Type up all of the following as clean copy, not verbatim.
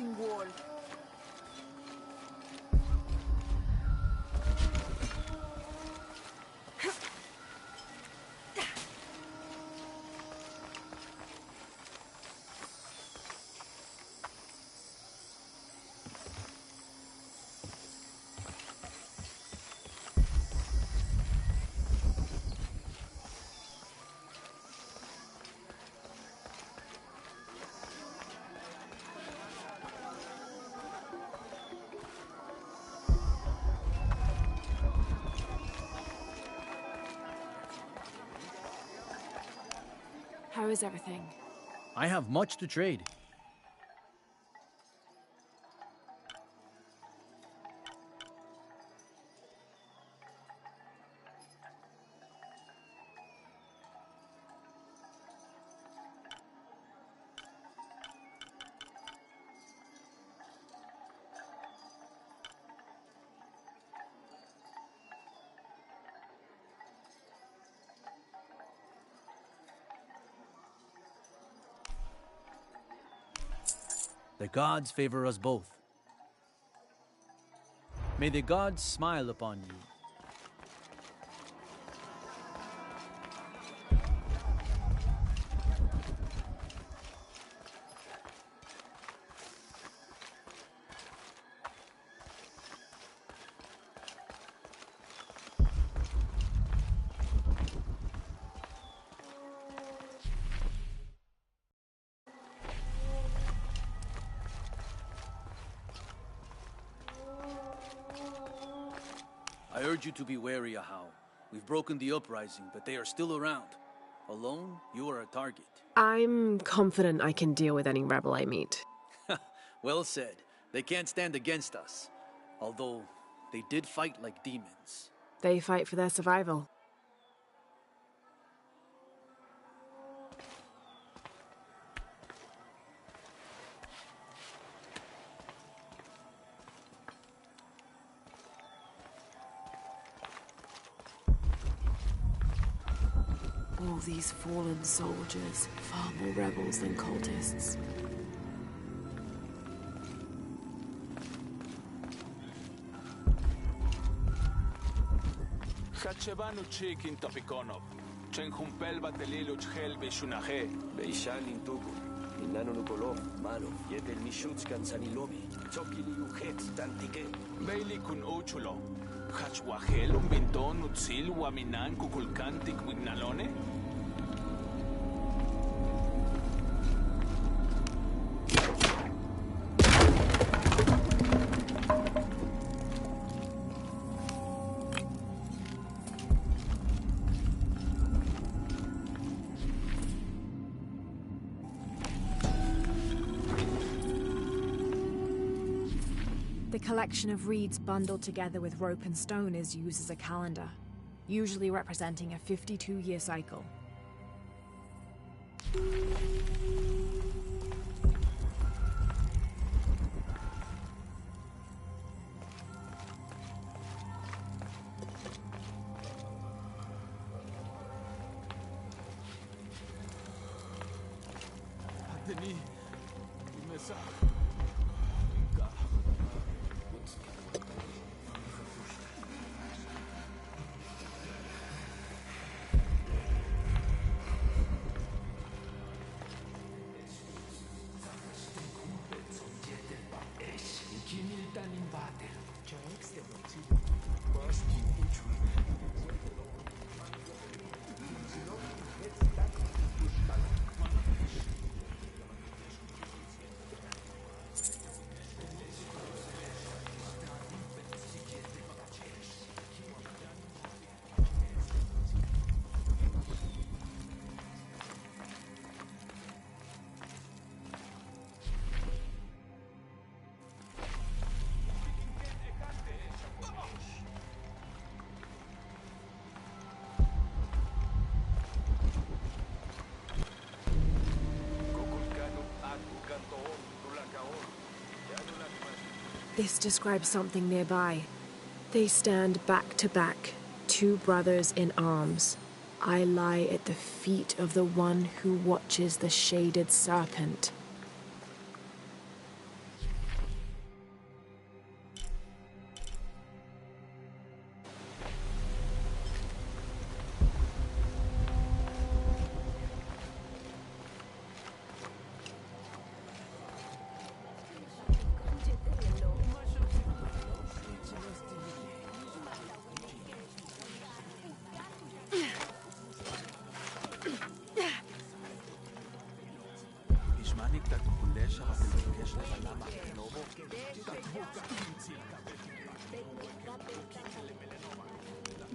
fucking wall. How is everything? I have much to trade. The gods favor us both. May the gods smile upon you. I urge you to be wary, Ahau. We've broken the uprising, but they are still around. Alone, you are a target. I'm confident I can deal with any rebel I meet. Well said. They can't stand against us. Although, they did fight like demons. They fight for their survival. All these fallen soldiers, far more rebels than cultists. Hachevanu chikin topikonov. Chenjumpel batelilu chhel beshunaje. Beishan intuku. Inano nukolov, malo. Yetel mishutzkan sanilobi. Tsokili ujet tantike. Beili kun uchulo. Hachwahel un binton utzil waminan kukulkantik wignalone. The collection of reeds bundled together with rope and stone is used as a calendar, usually representing a 52-year cycle. This describes something nearby. They stand back to back, two brothers in arms. I lie at the feet of the one who watches the shaded serpent.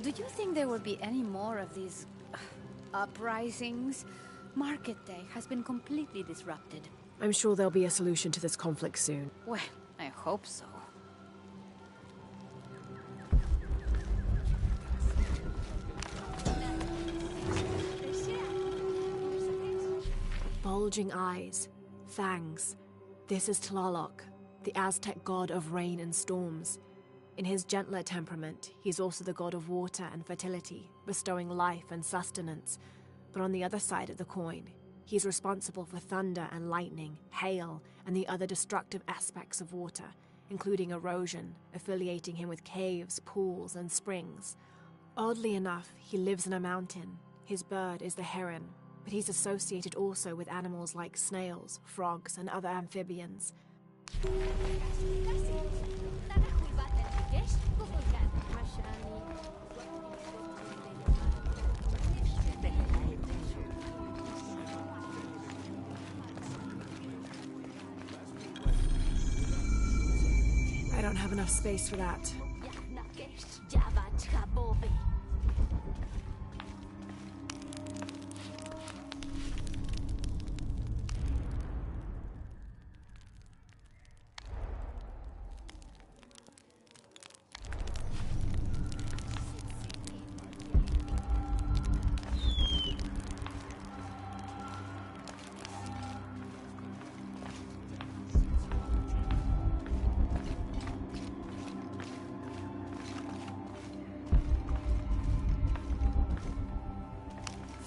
Do you think there will be any more of these uprisings? Market day has been completely disrupted. I'm sure there'll be a solution to this conflict soon. Well, I hope so. Bulging eyes, fangs. This is Tlaloc, the Aztec god of rain and storms. In his gentler temperament, he's also the god of water and fertility, bestowing life and sustenance. But on the other side of the coin, he's responsible for thunder and lightning, hail, and the other destructive aspects of water, including erosion, affiliating him with caves, pools, and springs. Oddly enough, he lives in a mountain. His bird is the heron, but he's associated also with animals like snails, frogs, and other amphibians. I don't have enough space for that.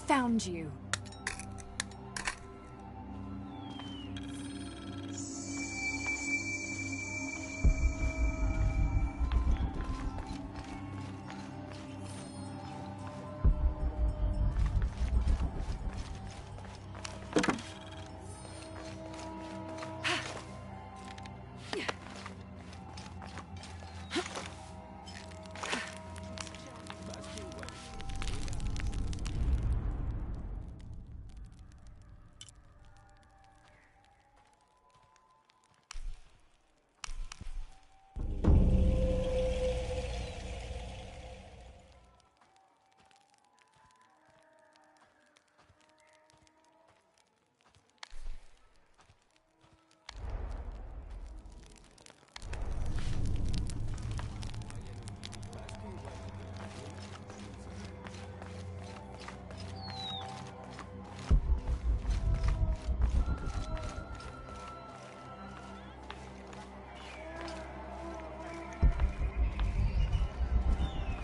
Found you.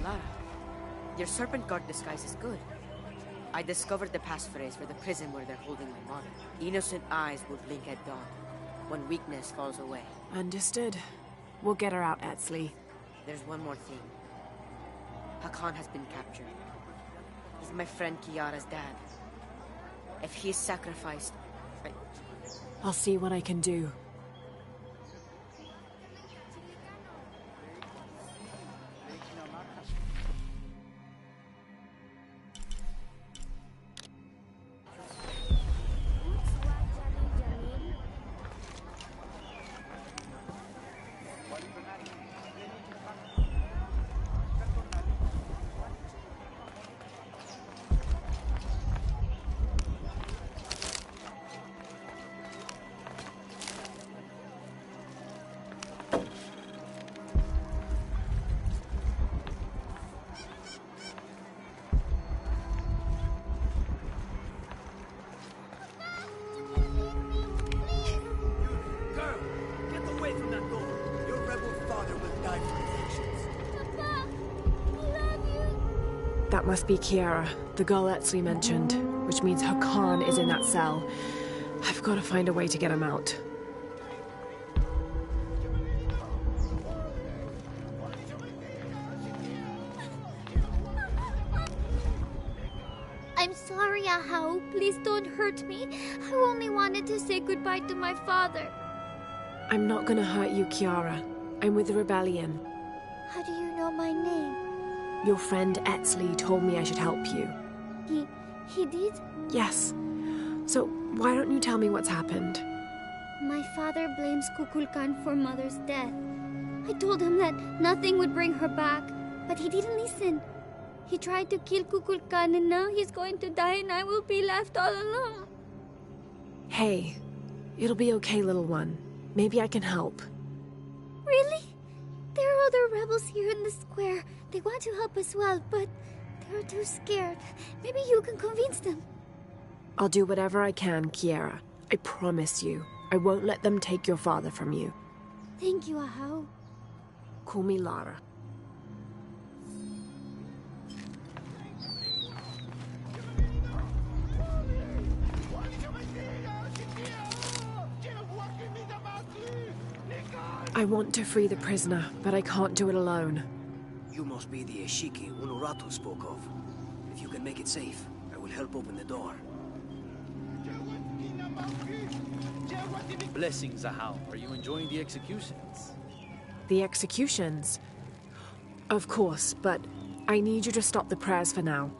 Lara, your serpent guard disguise is good. I discovered the passphrase for the prison where they're holding my mother. Innocent eyes will blink at dawn, when weakness falls away. Understood. We'll get her out, Etzli. There's one more thing. Hakan has been captured. He's my friend Kiara's dad. If he's sacrificed, I'll see what I can do. That must be Kiara, the girl Etzli mentioned, which means Hakan is in that cell. I've got to find a way to get him out. I'm sorry, Ahau. Please don't hurt me. I only wanted to say goodbye to my father. I'm not gonna hurt you, Kiara. I'm with the rebellion. How do you know my name? Your friend Etzli told me I should help you. He did? Yes. So why don't you tell me what's happened? My father blames Kukulkan for Mother's death. I told him that nothing would bring her back, but he didn't listen. He tried to kill Kukulkan and now he's going to die and I will be left all alone. Hey, it'll be okay, little one. Maybe I can help. Really? There are other rebels here in the square. They want to help as well, but they're too scared. Maybe you can convince them. I'll do whatever I can, Kiera. I promise you. I won't let them take your father from you. Thank you, Ahau. Call me Lara. I want to free the prisoner, but I can't do it alone. You must be the Eshiki Unuratu spoke of. If you can make it safe, I will help open the door. Blessings, Ahau. Are you enjoying the executions? The executions? Of course, but I need you to stop the prayers for now.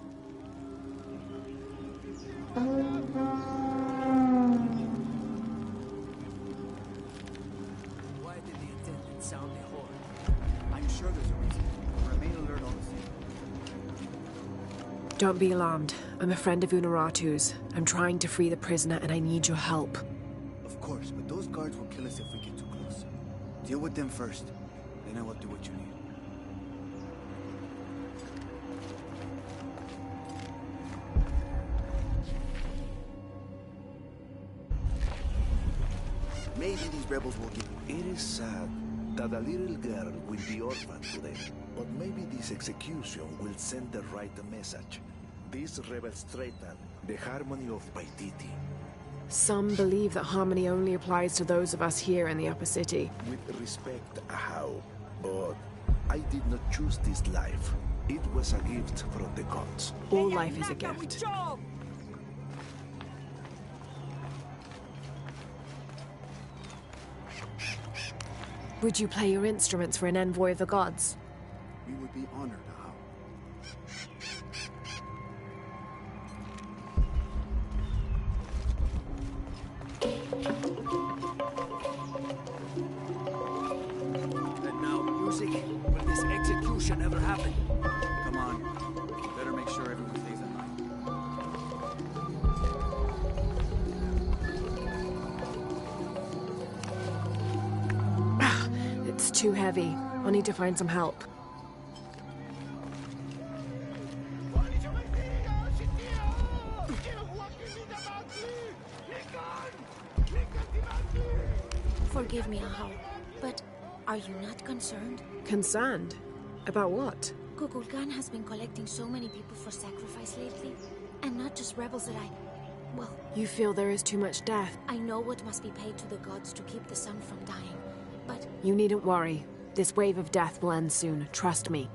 Why did the attendant sound the horn? I'm sure there's a reason. Remain alert all the same. Don't be alarmed. I'm a friend of Unuratu's. I'm trying to free the prisoner and I need your help. Of course, but those guards will kill us if we get too close. Deal with them first, then I will do what you need. Maybe these rebels will give... It is sad that a little girl will be orphaned today, but maybe this execution will send the right message. These rebels threaten the harmony of Paititi. Some believe that harmony only applies to those of us here in the upper city. With respect, Ahau, but I did not choose this life. It was a gift from the gods. All life is a gift. Would you play your instruments for an envoy of the gods? We would be honored, Ahau. And now music? Will this execution ever happen? Come on. Better make sure everyone stays in line. It's too heavy. I'll need to find some help. Forgive me, Ahau, but are you not concerned? Concerned? About what? Kukulkan has been collecting so many people for sacrifice lately, and not just rebels that well, You feel there is too much death? I know what must be paid to the gods to keep the sun from dying, but... You needn't worry. This wave of death will end soon, trust me.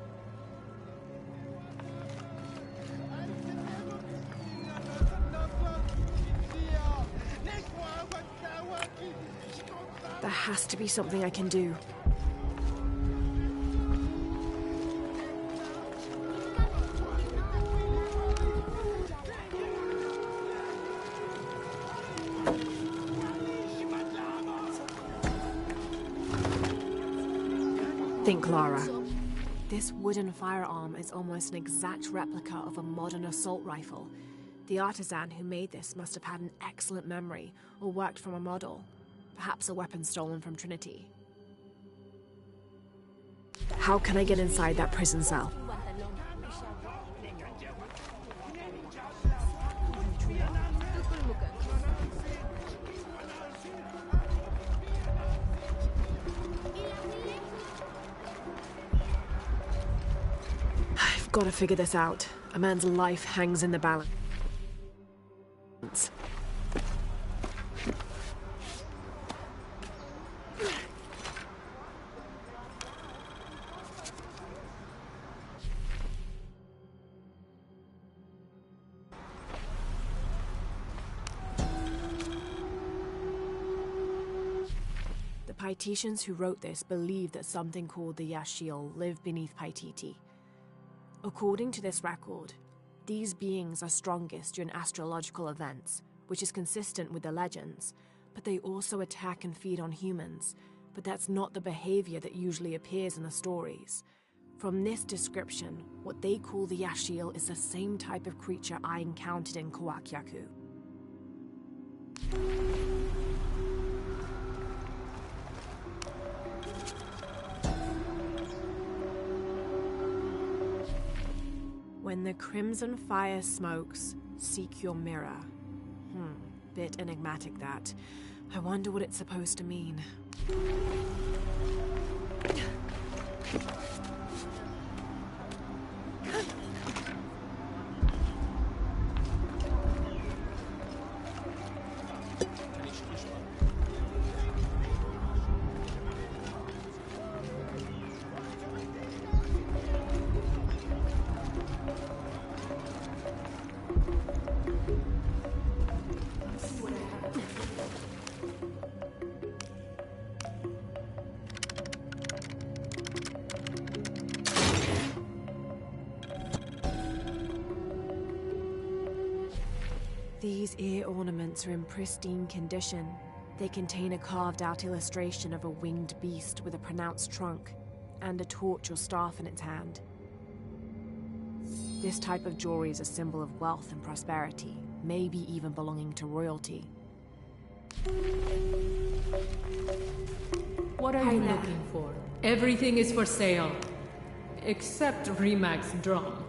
There has to be something I can do. Think, Lara. This wooden firearm is almost an exact replica of a modern assault rifle. The artisan who made this must have had an excellent memory, or worked from a model. Perhaps a weapon stolen from Trinity. How can I get inside that prison cell? I've got to figure this out. A man's life hangs in the balance. The Paititians who wrote this believe that something called the Yashil live beneath Paititi. According to this record, these beings are strongest during astrological events, which is consistent with the legends, but they also attack and feed on humans. But that's not the behavior that usually appears in the stories. From this description, what they call the Yashil is the same type of creature I encountered in Kawakyaku. When the crimson fire smokes, seek your mirror. Bit enigmatic that. I wonder what it's supposed to mean. These ear ornaments are in pristine condition. They contain a carved-out illustration of a winged beast with a pronounced trunk, and a torch or staff in its hand. This type of jewelry is a symbol of wealth and prosperity, maybe even belonging to royalty. What are you looking for? Everything is for sale. Except Remag's drum.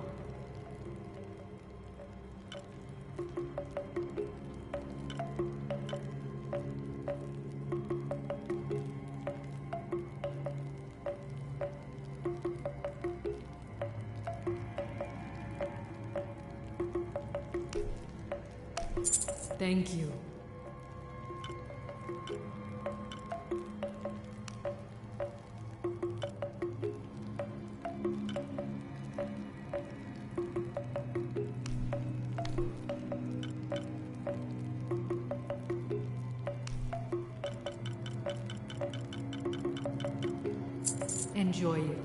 Thank you. Enjoy it.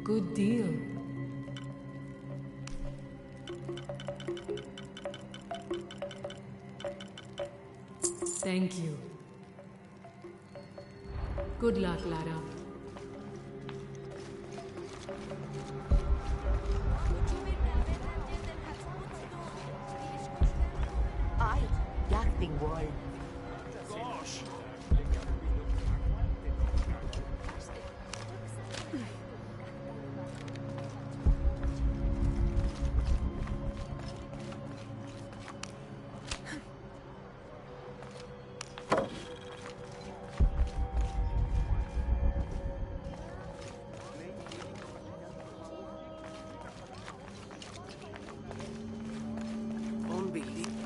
Good deal. Thank you. Good luck, Lara. Ay, yachting wall. Gosh!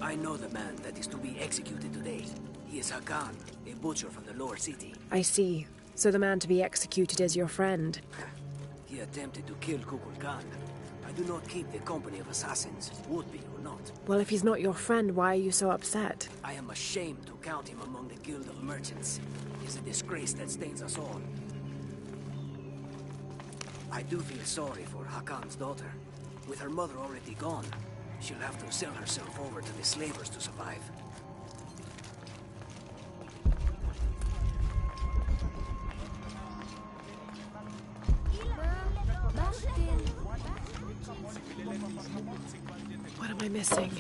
I know the man that is to be executed today. He is Hakan, a butcher from the lower city. I see. So the man to be executed is your friend. He attempted to kill Kukulkan. I do not keep the company of assassins, would be or not. Well, if he's not your friend, why are you so upset? I am ashamed to count him among the Guild of Merchants. He's a disgrace that stains us all. I do feel sorry for Hakan's daughter. With her mother already gone, she'll have to sell herself over to the slavers to survive. What am I missing?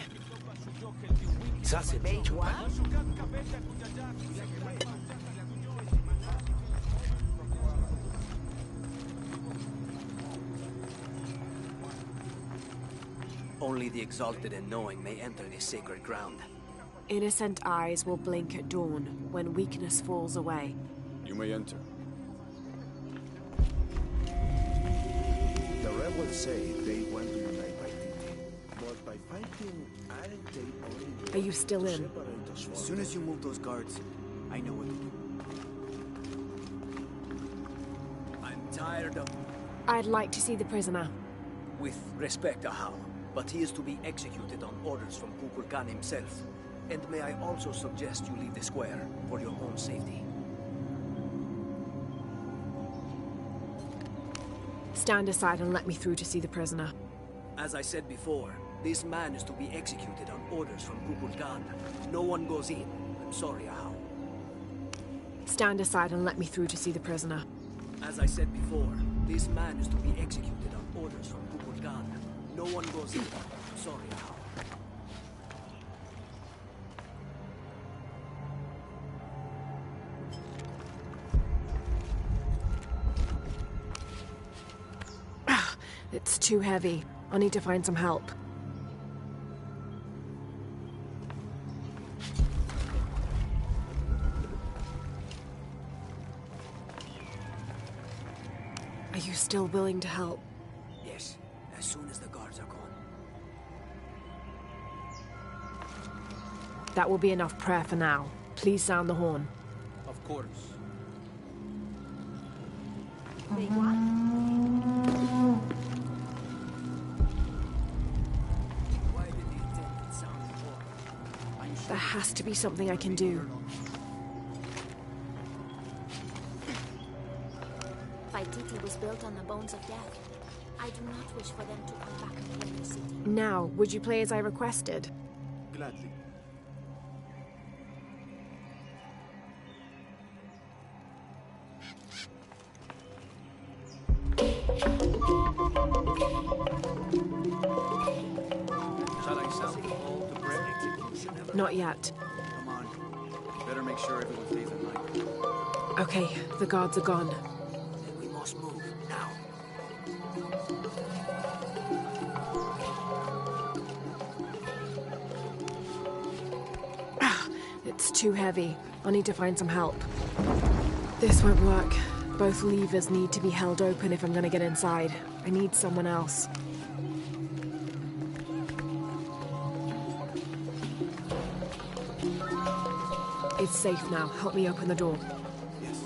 Only the exalted and knowing may enter this sacred ground. Innocent eyes will blink at dawn when weakness falls away. You may enter. The rebels say they want to unite by treaty, but by fighting, aren't they only... Are you still in? As soon as you move those guards, I know what to do. I'm tired of... I'd like to see the prisoner. With respect, Ahau, but he is to be executed on orders from Kukulkan himself. And may I also suggest you leave the square for your own safety. Stand aside and let me through to see the prisoner. As I said before, this man is to be executed on orders from Kukulkan. No one goes in. I'm sorry, Ahau. Stand aside and let me through to see the prisoner. As I said before, this man is to be executed on orders from Kukulkan. No one goes in. I'm sorry, Ahau. It's too heavy. I'll need to find some help. Are you still willing to help? Yes, as soon as the guards are gone. That will be enough prayer for now. Please sound the horn. Of course. Wait, what? There has to be something I can do. Paititi was built on the bones of death. I do not wish for them to come back and claim the city. Now, would you play as I requested? Gladly. Shall I sound the call to break? Not yet. Come on. Better make sure everyone stays in line. Okay, the guards are gone. Then we must move, now. It's too heavy. I'll need to find some help. This won't work. Both levers need to be held open if I'm gonna get inside. I need someone else. It's safe now. Help me open the door. Yes.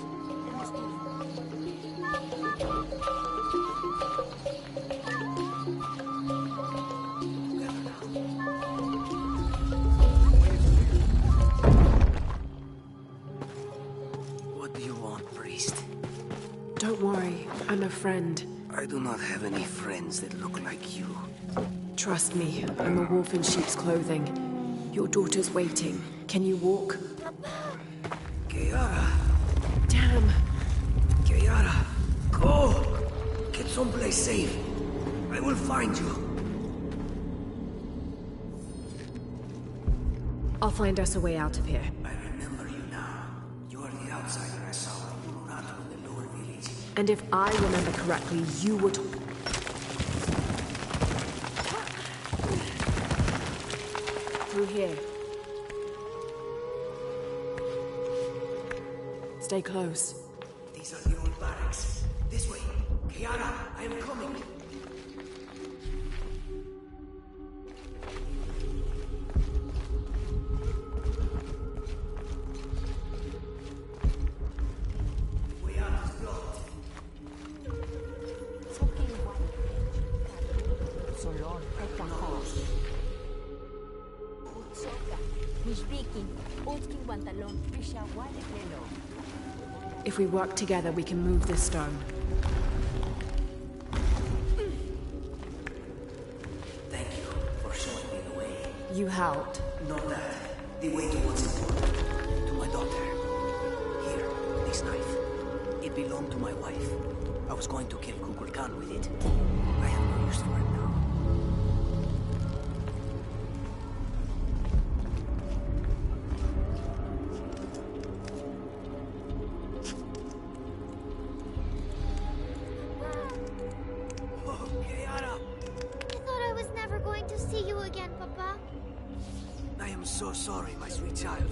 What do you want, priest? Don't worry. I'm a friend. I do not have any friends that look like you. Trust me. I'm a wolf in sheep's clothing. Your daughter's waiting. Can you walk? Kiara! Damn! Kiara! Go! Get someplace safe. I will find you. I'll find us a way out of here. I remember you now. You are the outsider I saw when you ran from the lower village. And if I remember correctly, you would... Through here. Stay close. These are the old barracks. This way. Kiara, I am coming. Way out is blocked. If we work together, we can move this stone. Thank you for showing me the way. You helped. Not that. The way to what's important. To my daughter. Here, this knife. It belonged to my wife. I was going to kill Kukulkan with it. I have no use for it now. So sorry, my sweet child.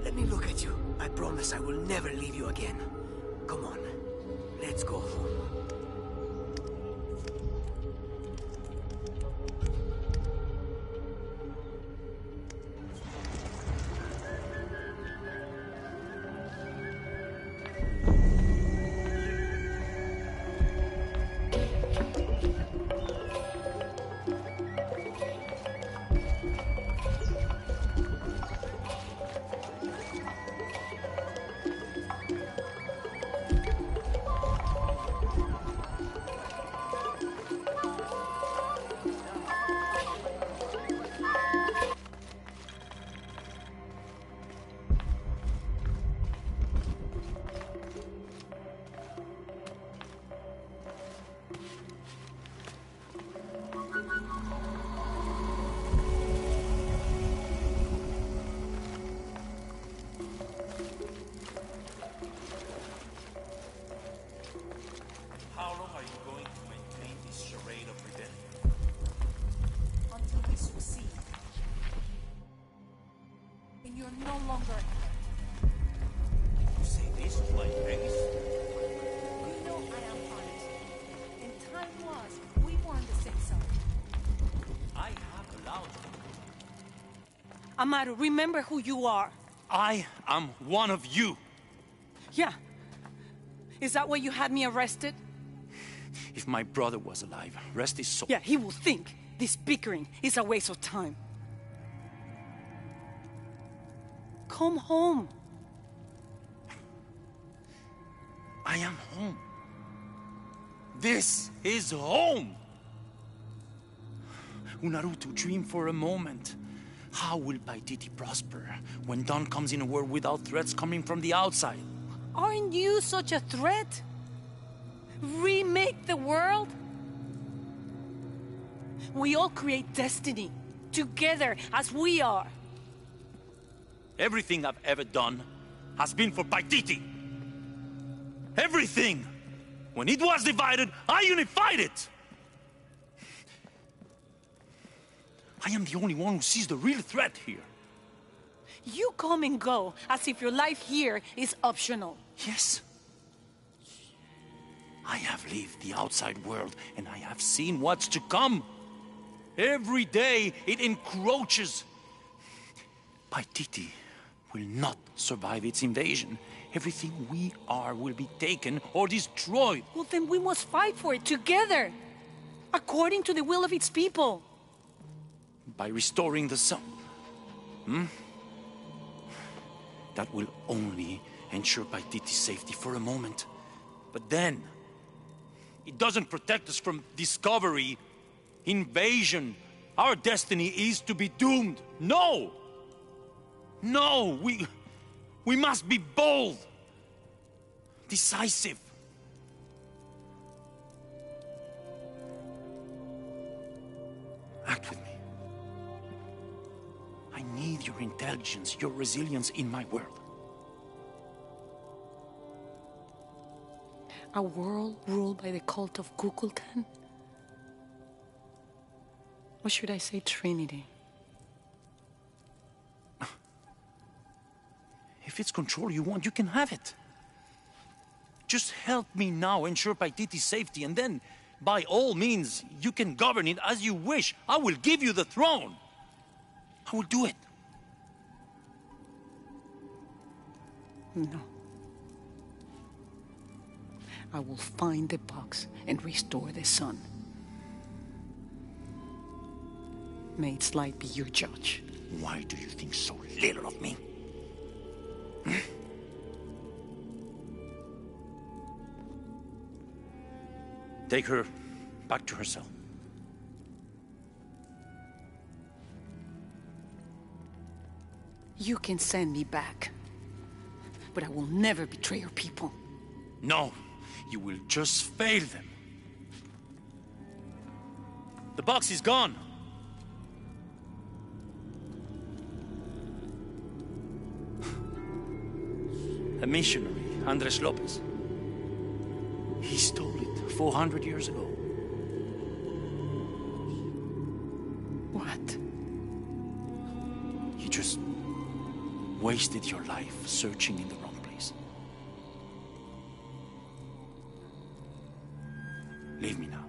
Let me look at you. I promise I will never leave you again. Come on, let's go home. You're no longer... You say this to my face? You know I am honest. And time was, we wanted to say so. I have allowed you. Amaru, remember who you are. I am one of you. Yeah. Is that why you had me arrested? If my brother was alive, rest his soul. Yeah, he will think this bickering is a waste of time. Come home. I am home. This is home. Unarutu, dream for a moment. How will Paititi prosper when Dawn comes in a world without threats coming from the outside? Aren't you such a threat? Remake the world? We all create destiny, together as we are. Everything I've ever done has been for Paititi. Everything! When it was divided, I unified it! I am the only one who sees the real threat here. You come and go as if your life here is optional. Yes. I have lived the outside world, and I have seen what's to come. Every day, it encroaches. Paititi will not survive its invasion. Everything we are will be taken or destroyed. Well, then we must fight for it together, according to the will of its people. By restoring the sun. That will only ensure Paititi's safety for a moment. But then, it doesn't protect us from discovery, invasion. Our destiny is to be doomed. No! No, we must be bold, decisive. Act with me. I need your intelligence, your resilience in my world. A world ruled by the cult of Kukulkan? Or should I say Trinity? If it's control you want, you can have it. Just help me now ensure Paititi's safety, and then, by all means, you can govern it as you wish. I will give you the throne. I will do it. No. I will find the box and restore the sun. May its light be your judge. Why do you think so little of me? Take her back to her cell. You can send me back, but I will never betray your people. No, you will just fail them. The box is gone. A missionary, Andres Lopez. He stole it 400 years ago. What? You just wasted your life searching in the wrong place. Leave me now.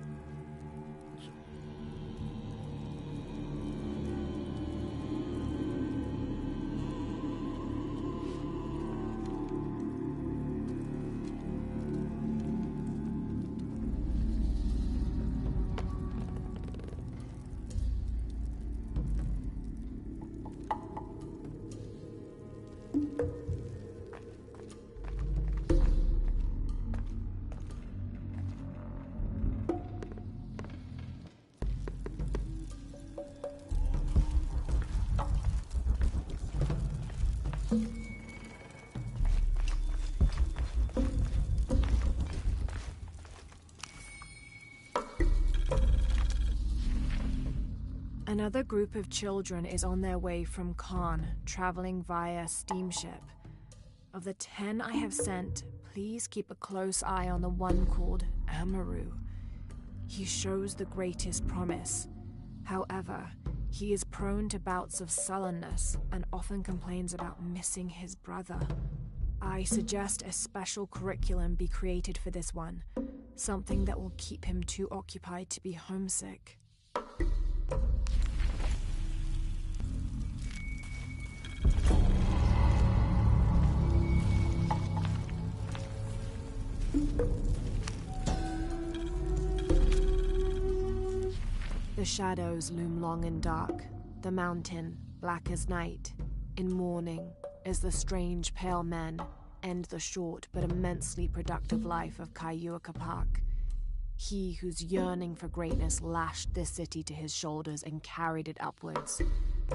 Another group of children is on their way from Khan, traveling via steamship. Of the 10 I have sent, please keep a close eye on the one called Amaru. He shows the greatest promise. However, He is prone to bouts of sullenness and often complains about missing his brother. I suggest a special curriculum be created for this one, something that will keep him too occupied to be homesick. The shadows loom long and dark, the mountain black as night. In mourning, as the strange pale men end the short but immensely productive life of Kayuaka Park. He whose yearning for greatness lashed this city to his shoulders and carried it upwards,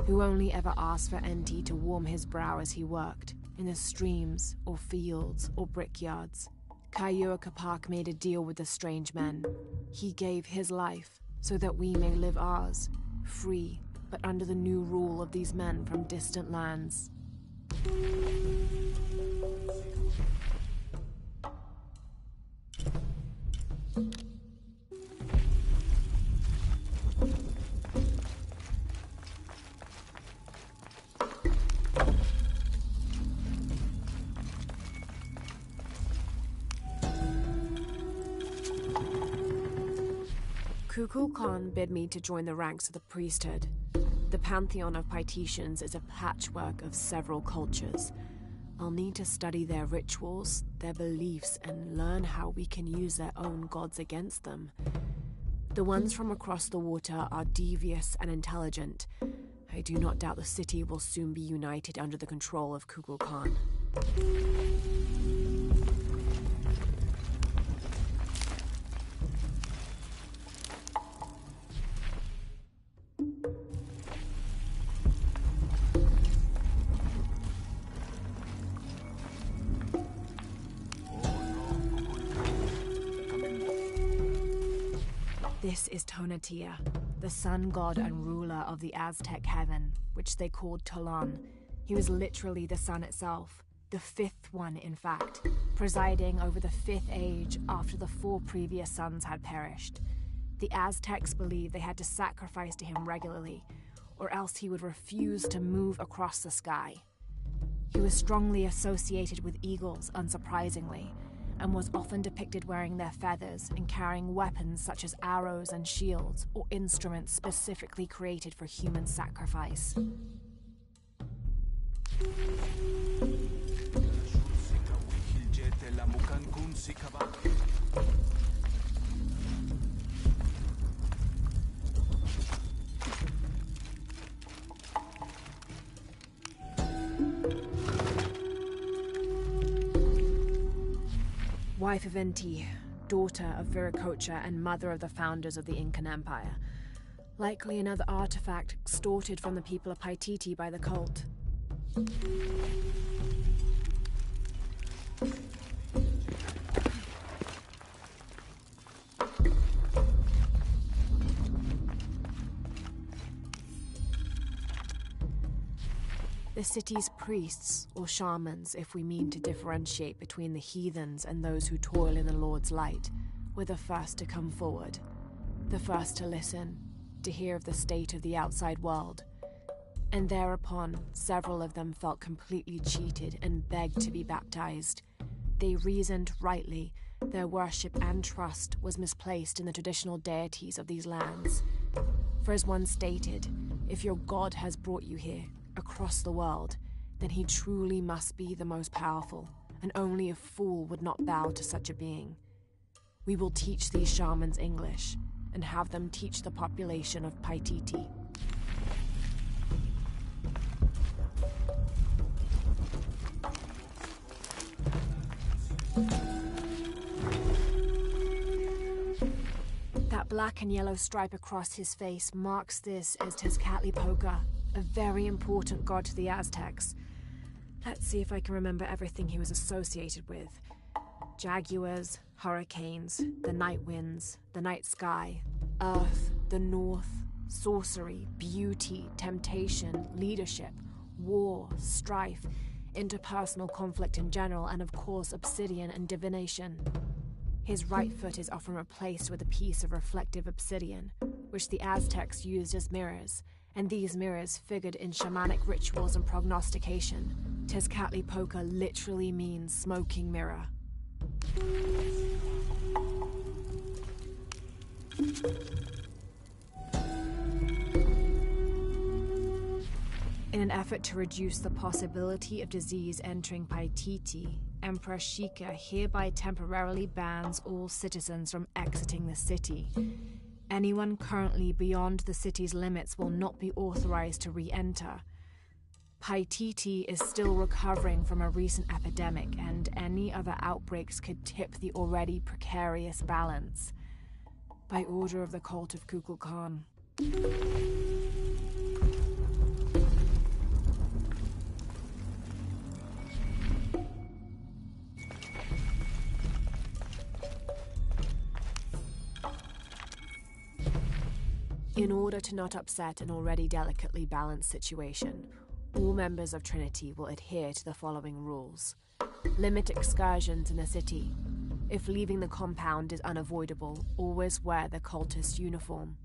who only ever asked for Enti to warm his brow as he worked, in the streams or fields or brickyards. Kayuaka Park made a deal with the strange men. He gave his life so that we may live ours, free, but under the new rule of these men from distant lands. Kukulkan bid me to join the ranks of the priesthood. The pantheon of Paititians is a patchwork of several cultures. I'll need to study their rituals, their beliefs, and learn how we can use their own gods against them. The ones from across the water are devious and intelligent. I do not doubt the city will soon be united under the control of Kukulkan. This is Tonatiuh, the sun god and ruler of the Aztec heaven, which they called Tolan. He was literally the sun itself, the fifth one in fact, presiding over the fifth age after the 4 previous suns had perished. The Aztecs believed they had to sacrifice to him regularly, or else he would refuse to move across the sky. He was strongly associated with eagles, unsurprisingly, and was often depicted wearing their feathers and carrying weapons such as arrows and shields, or instruments specifically created for human sacrifice. Wife of Enti, daughter of Viracocha and mother of the founders of the Incan Empire. Likely another artifact extorted from the people of Paititi by the cult. The city's priests, or shamans, if we mean to differentiate between the heathens and those who toil in the Lord's light, were the first to come forward, the first to listen, to hear of the state of the outside world. And thereupon, several of them felt completely cheated and begged to be baptized. They reasoned rightly their worship and trust was misplaced in the traditional deities of these lands. For as one stated, if your God has brought you here, across the world, then he truly must be the most powerful, and only a fool would not bow to such a being. We will teach these shamans English, and have them teach the population of Paititi. That black and yellow stripe across his face marks this as Tezcatlipoca, a very important god to the Aztecs. Let's see if I can remember everything he was associated with. Jaguars, hurricanes, the night winds, the night sky, earth, the north, sorcery, beauty, temptation, leadership, war, strife, interpersonal conflict in general, and of course obsidian and divination. His right foot is often replaced with a piece of reflective obsidian, which the Aztecs used as mirrors, and these mirrors figured in shamanic rituals and prognostication. Tezcatlipoca literally means smoking mirror. In an effort to reduce the possibility of disease entering Paititi, Emperor Sheikah hereby temporarily bans all citizens from exiting the city. Anyone currently beyond the city's limits will not be authorized to re-enter. Paititi is still recovering from a recent epidemic, and any other outbreaks could tip the already precarious balance. By order of the cult of Kukulkan. In order to not upset an already delicately balanced situation, all members of Trinity will adhere to the following rules. Limit excursions in the city. If leaving the compound is unavoidable, always wear the cultist uniform.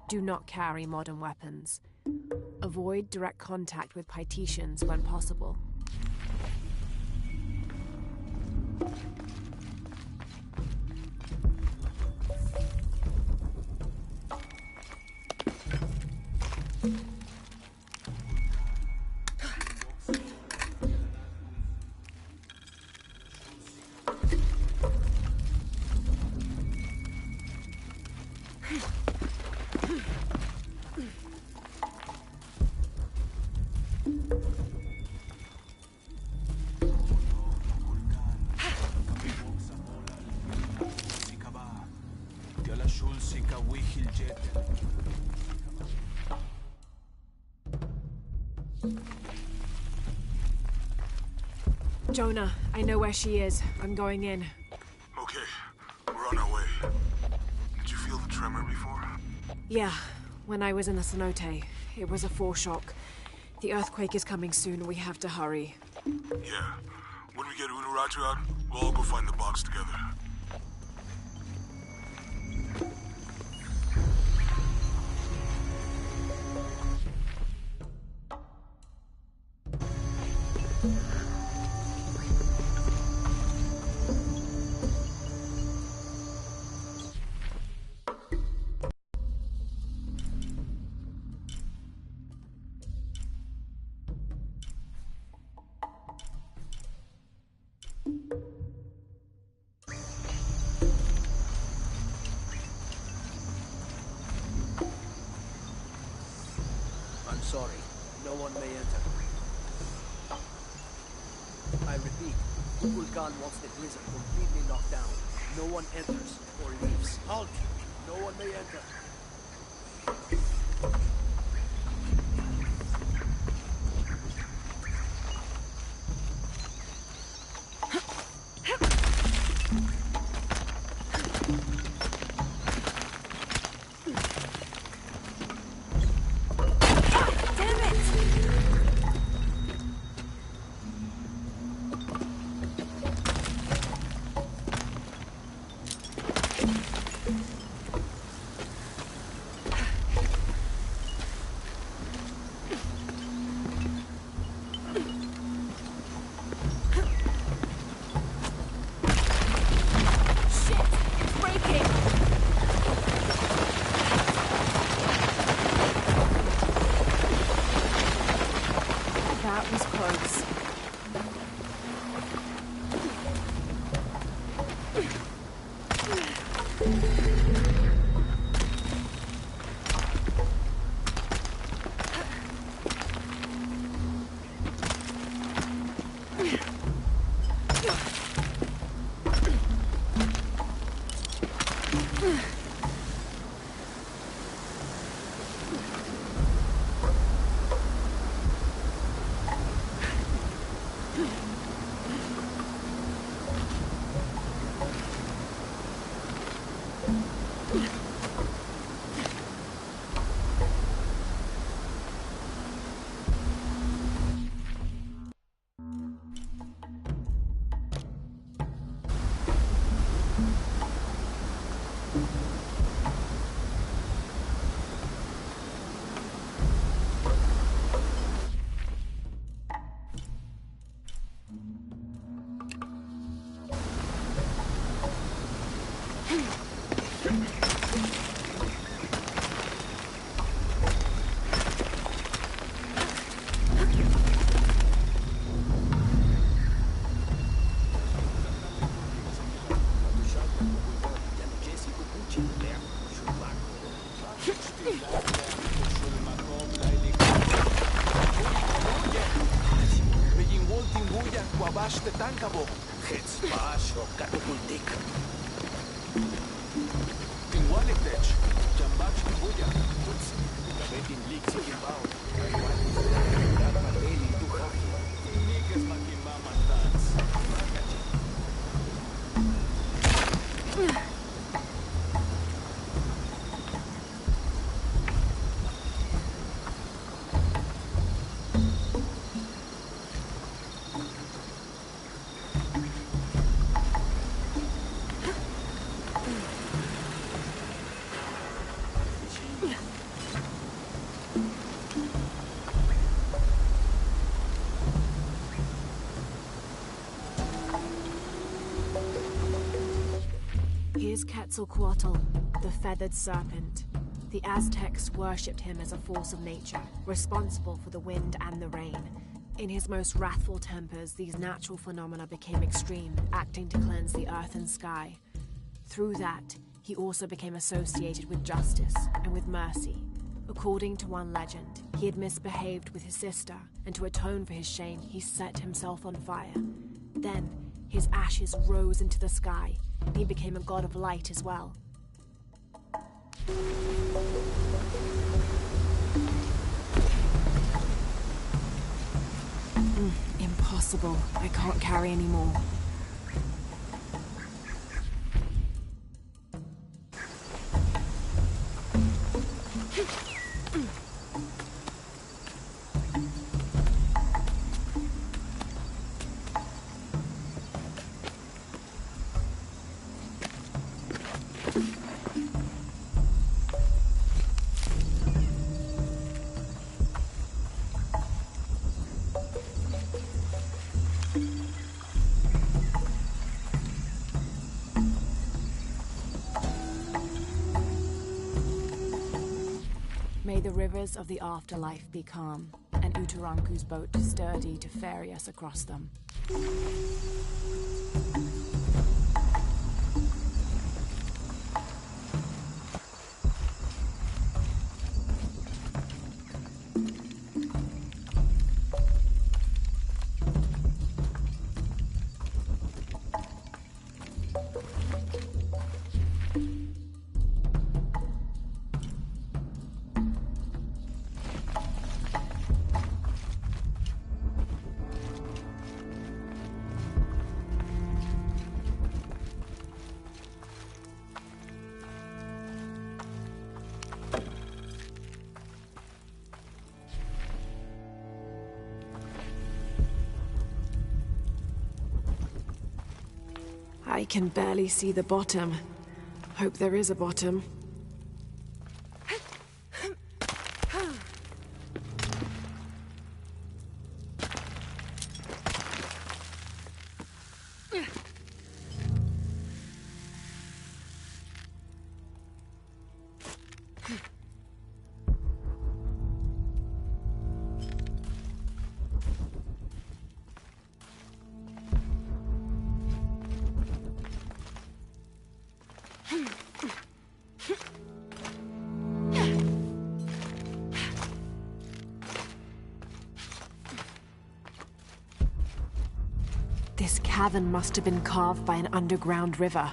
Do not carry modern weapons. Avoid direct contact with Paititians when possible. Jonah, I know where she is. I'm going in. Okay, we're on our way. Did you feel the tremor before? Yeah, when I was in the cenote. It was a foreshock. The earthquake is coming soon. We have to hurry. Yeah. When we get Unuratu out, we'll all go find the box together. I'm sorry. No one may enter. I repeat, Kukulkan wants the prison completely locked down. No one enters or leaves. Halt! No one may enter. Bash the tankabo. Hits bash o katapultik. Tinwalik dech. Jambach kibuya. Uts. Kabetin lik sikimbao. Kapateli tuhahi. Nikes makimama dance. Here's Quetzalcoatl, the feathered serpent. The Aztecs worshipped him as a force of nature, responsible for the wind and the rain. In his most wrathful tempers, these natural phenomena became extreme, acting to cleanse the earth and sky. Through that, he also became associated with justice and with mercy. According to one legend, he had misbehaved with his sister, and to atone for his shame, he set himself on fire. Then, his ashes rose into the sky, and he became a god of light as well. Impossible. I can't carry any more. May the rivers of the afterlife be calm, and Utaranku's boat sturdy to ferry us across them. I can barely see the bottom. Hope there is a bottom. This cavern must have been carved by an underground river.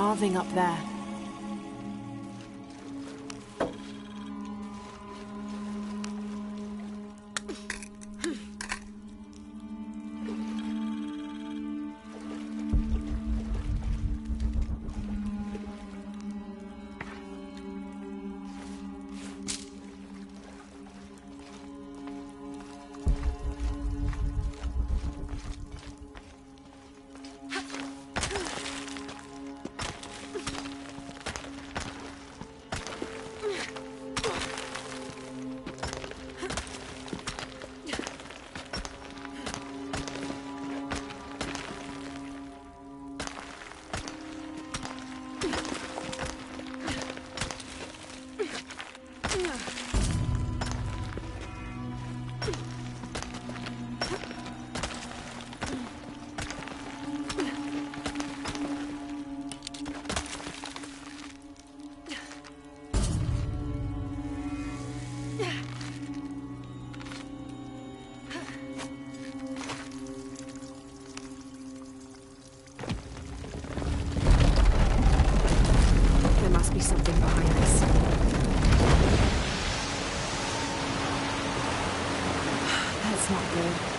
carving up there. Something behind this. That's not good.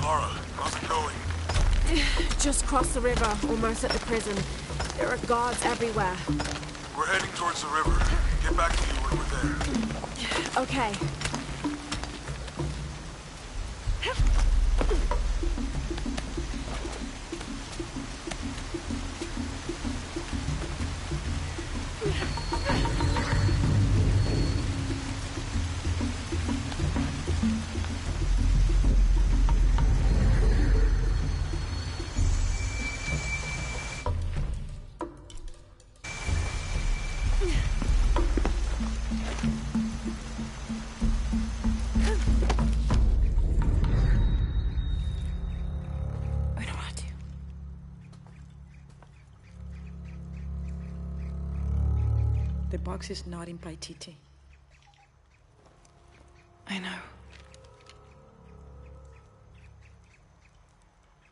Lara, how's it going? Just crossed the river, almost at the prison. There are guards everywhere. We're heading towards the river. Get back to you when we're there. Okay. The box is not in Paititi. I know.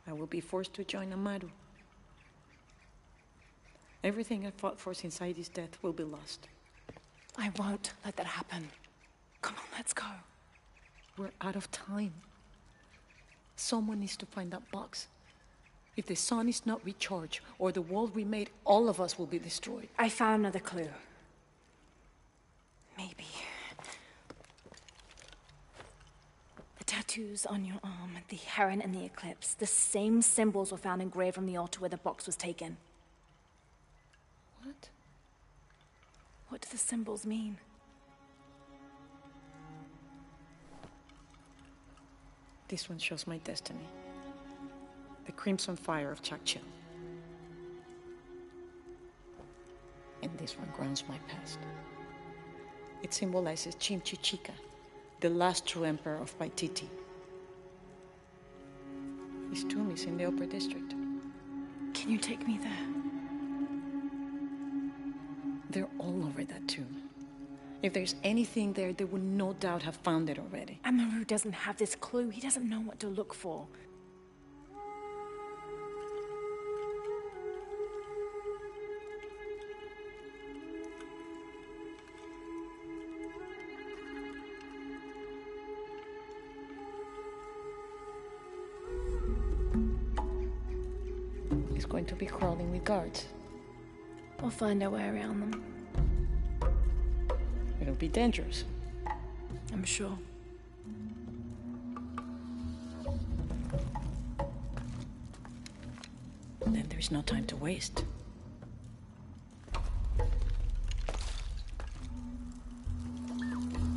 I will be forced to join Amaru. Everything I fought for since Heidi's death will be lost. I won't let that happen. Come on, let's go. We're out of time. Someone needs to find that box. If the sun is not recharged, or the world we made, all of us will be destroyed. I found another clue. Maybe. The tattoos on your arm, the heron and the eclipse, the same symbols were found engraved on the altar where the box was taken. What? What do the symbols mean? This one shows my destiny. The crimson fire of Chakchil. And this one grounds my past. It symbolizes Chimchichica, the last true emperor of Paititi. His tomb is in the upper district. Can you take me there? They're all over that tomb. If there's anything there, they would no doubt have found it already. Amaru doesn't have this clue. He doesn't know what to look for. He's going to be crawling with guards. We'll find our way around them. It'll be dangerous. I'm sure. Then there's no time to waste.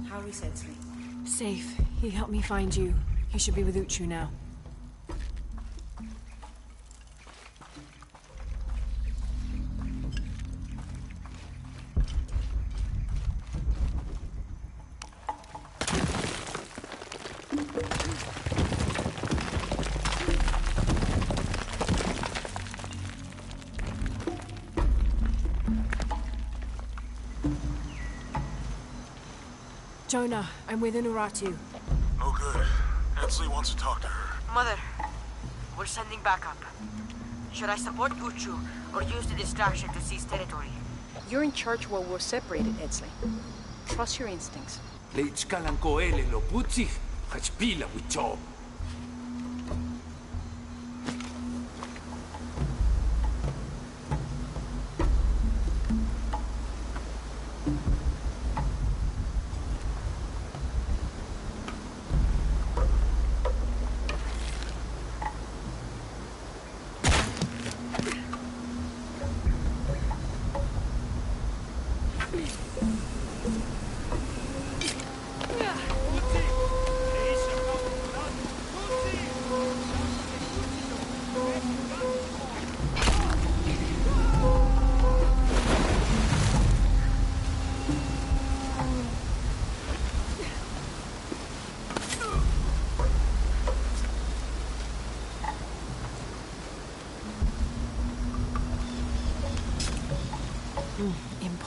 How is Edsley? Safe. He helped me find you. He should be with Uchu now. Jonah, I'm with Inuratu. No good. Edsley wants to talk to her. Mother, we're sending backup. Should I support Uchu or use the distraction to seize territory? You're in charge while we're separated, Edsley. Trust your instincts.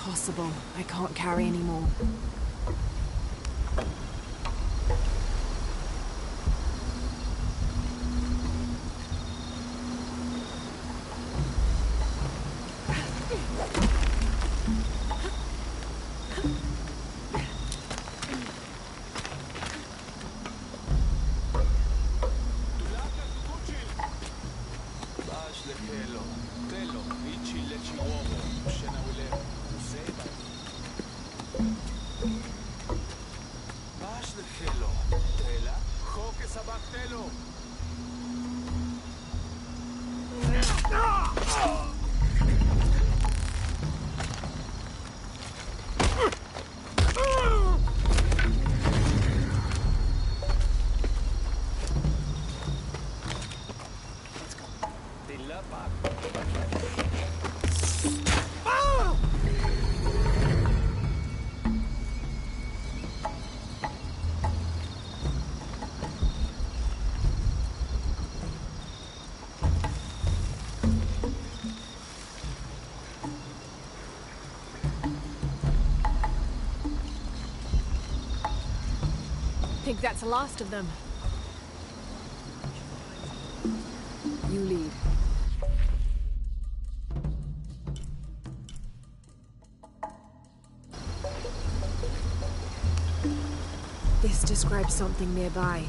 impossible. I can't carry anymore. I think that's the last of them. You lead. This describes something nearby.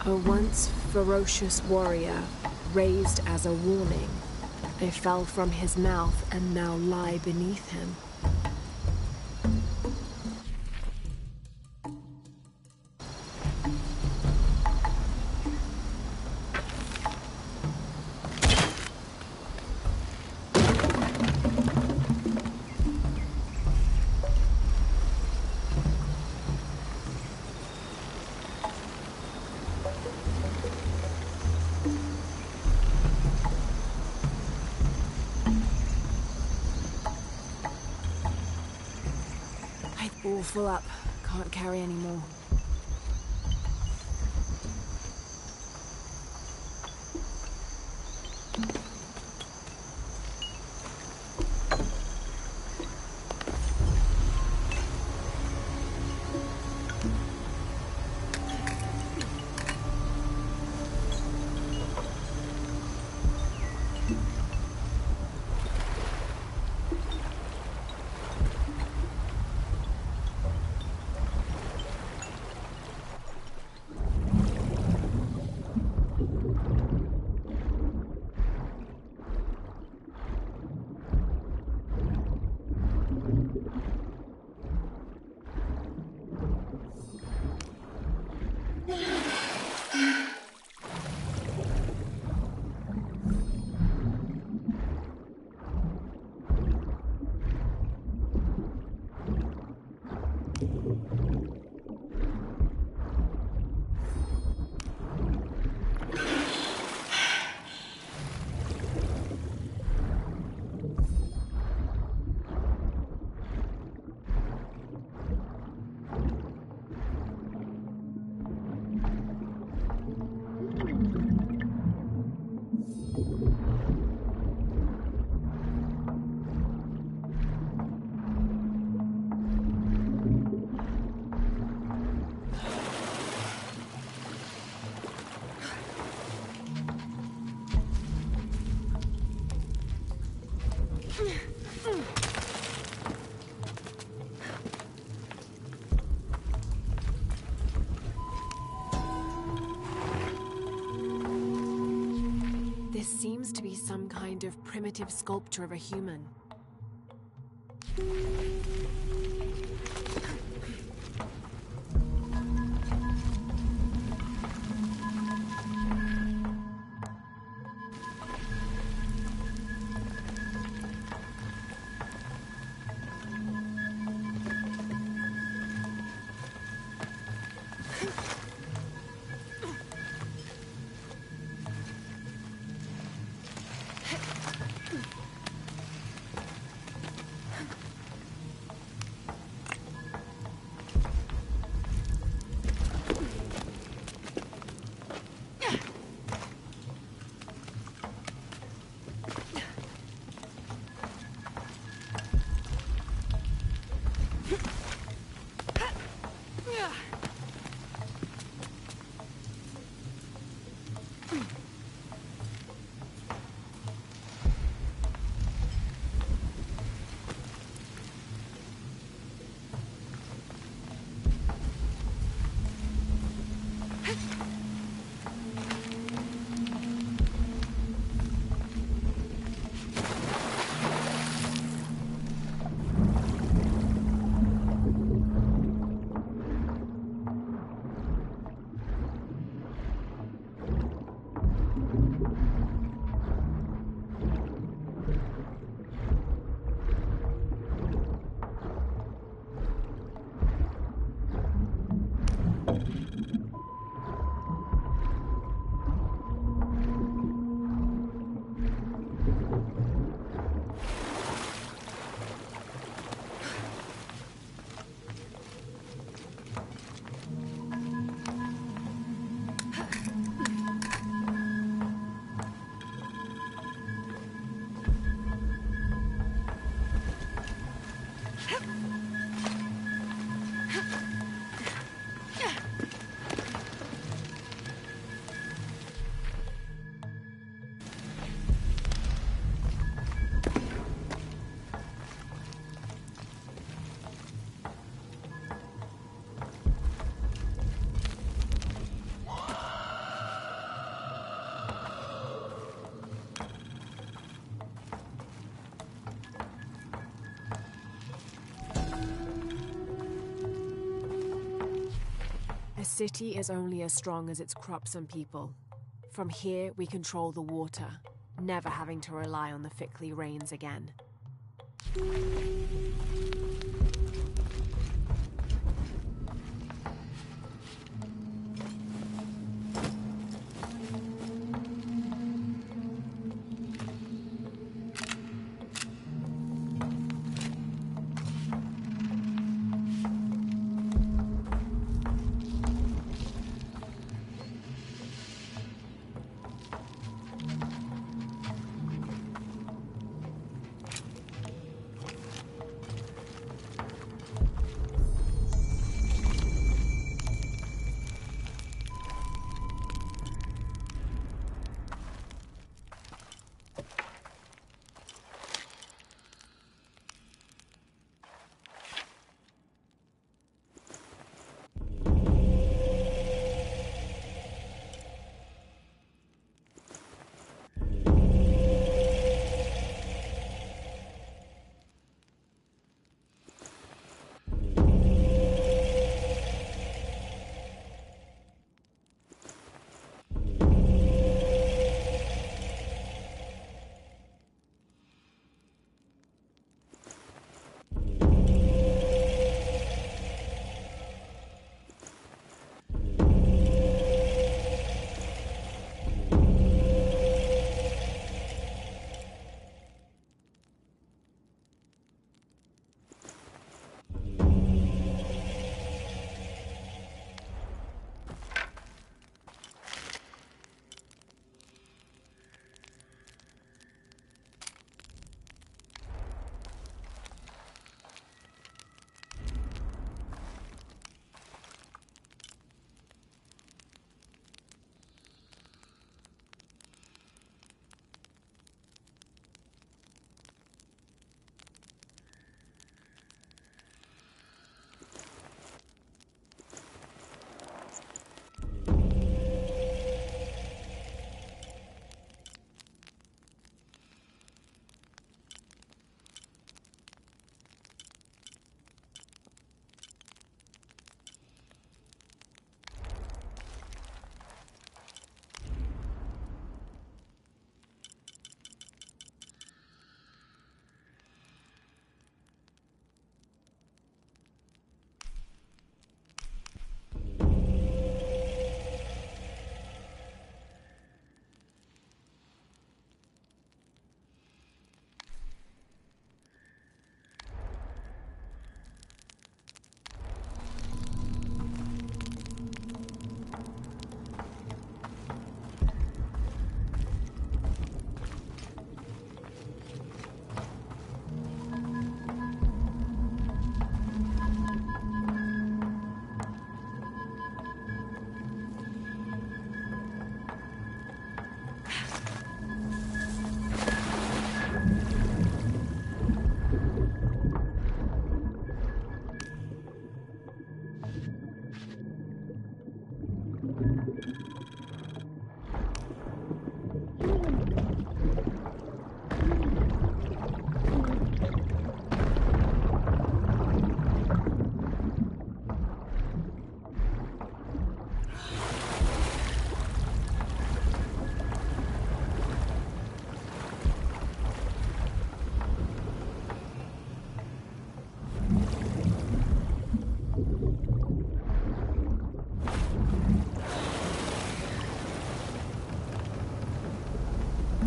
A once ferocious warrior, raised as a warning. I fell from his mouth and now lie beneath him. All full up. Can't carry anymore. This seems to be some kind of primitive sculpture of a human. A city is only as strong as its crops and people. From here, we control the water, never having to rely on the Fickley rains again.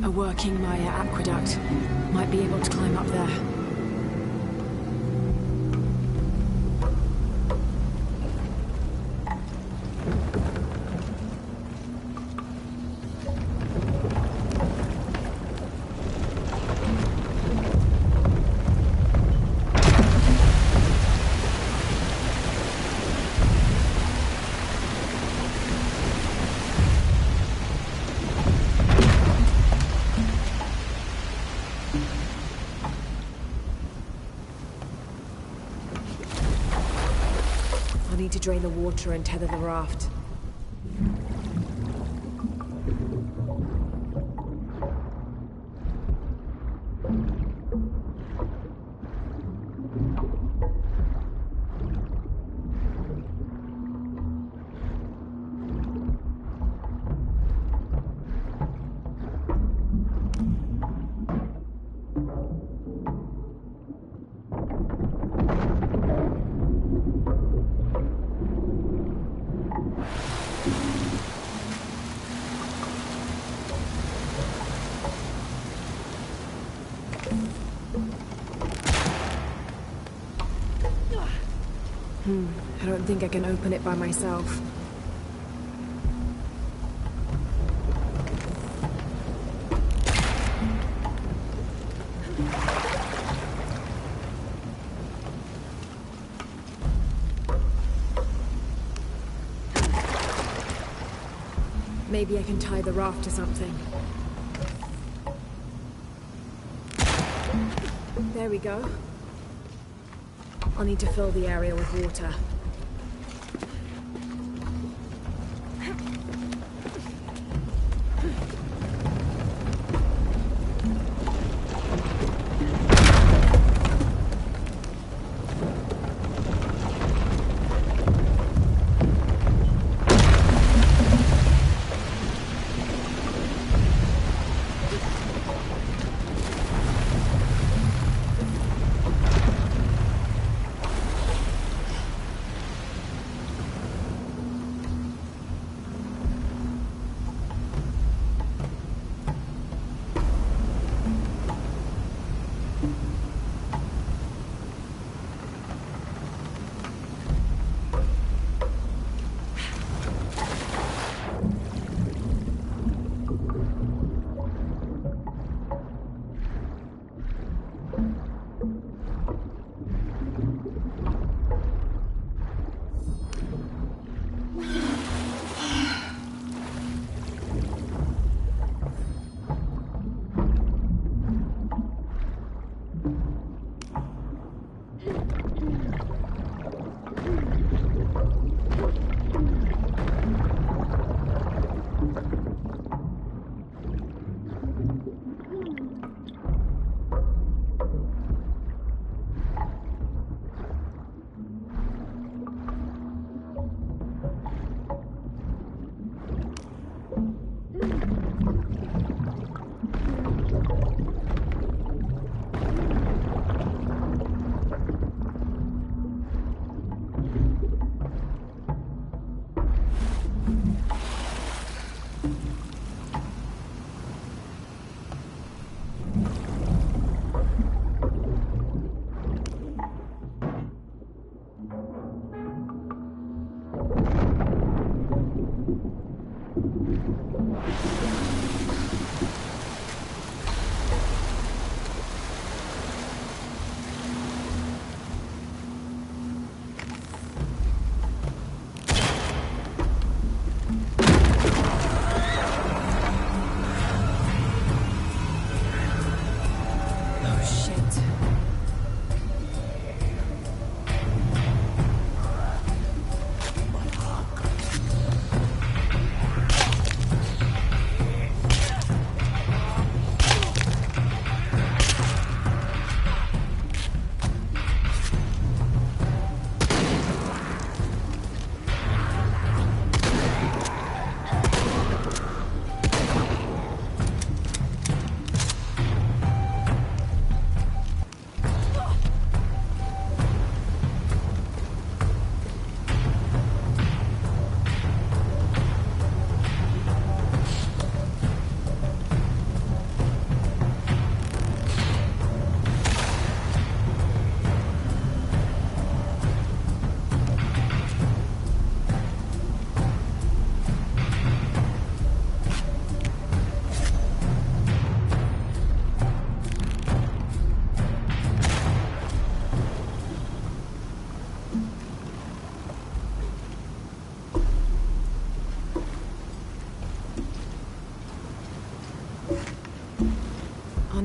A working Maya aqueduct. Might be able to climb up there. I need to drain the water and tether the raft. I don't think I can open it by myself. Maybe I can tie the raft to something. There we go. I'll need to fill the area with water.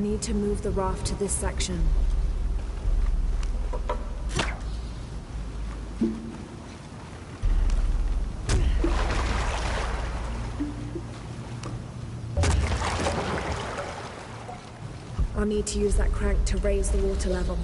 need to move the raft to this section. I'll need to use that crank to raise the water level.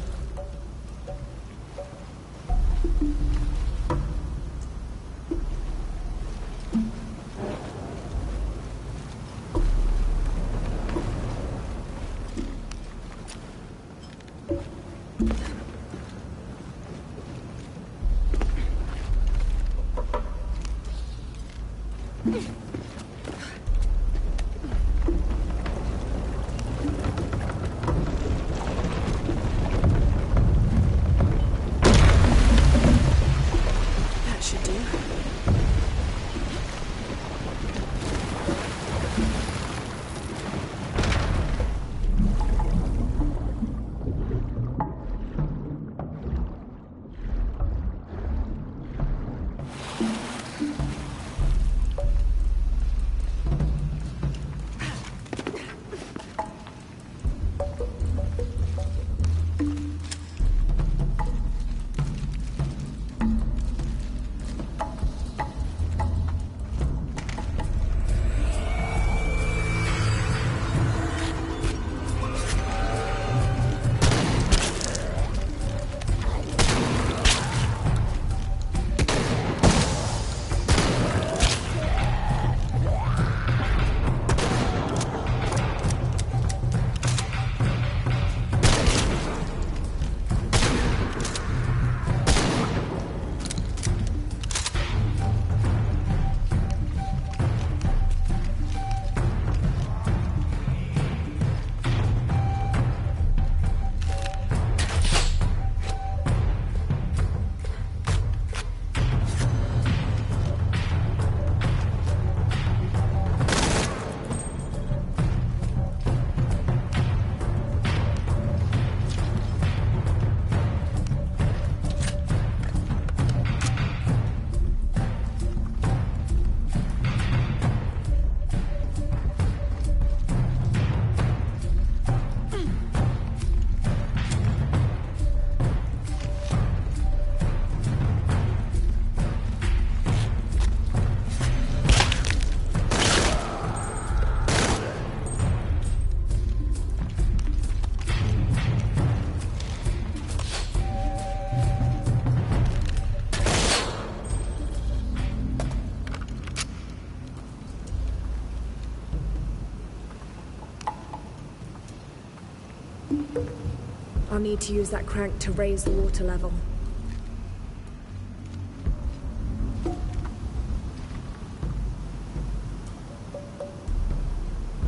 I'll need to use that crank to raise the water level.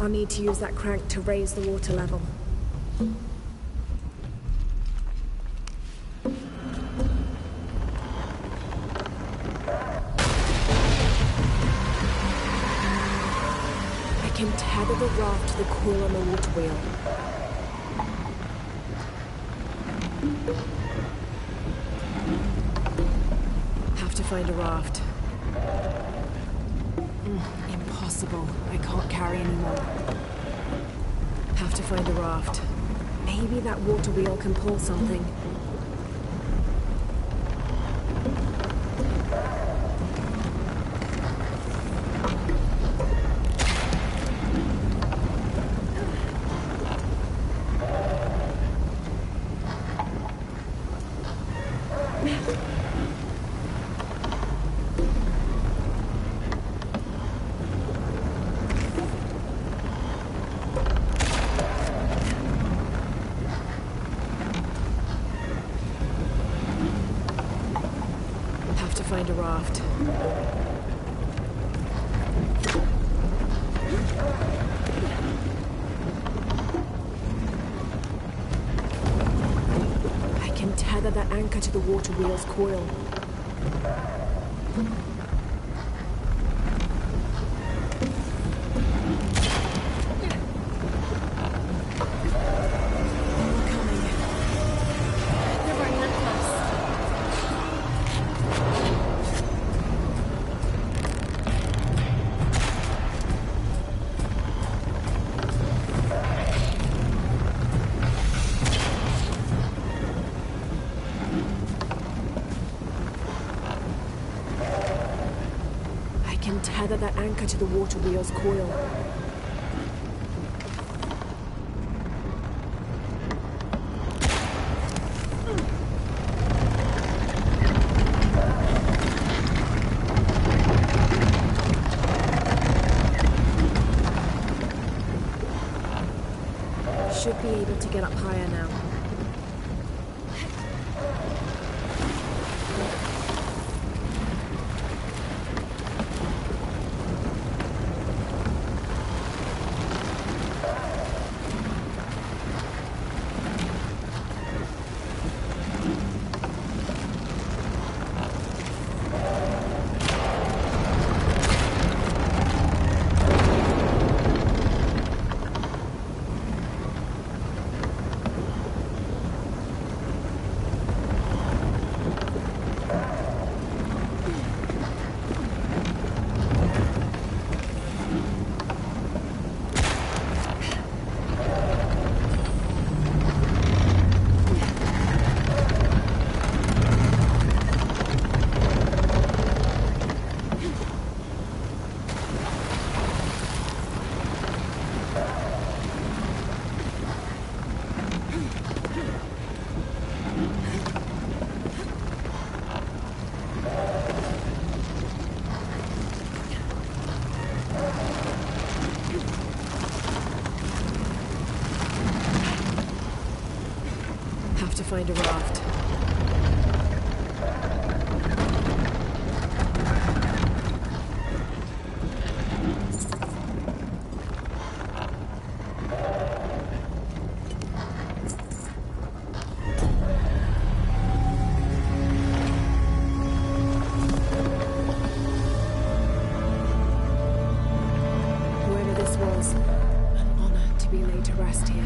I'll need to use that crank to raise the water level. I can tether the raft to the coil on the water wheel. Have to find a raft. Impossible. I can't carry anymore. Have to find a raft. Maybe that water wheel can pull something. Find a raft. I can tether that anchor to the water wheel's coil. Tether that anchor to the water wheel's coil. Should be able to get up higher now. Have to find a raft. Whoever this was, an honor to be laid to rest here.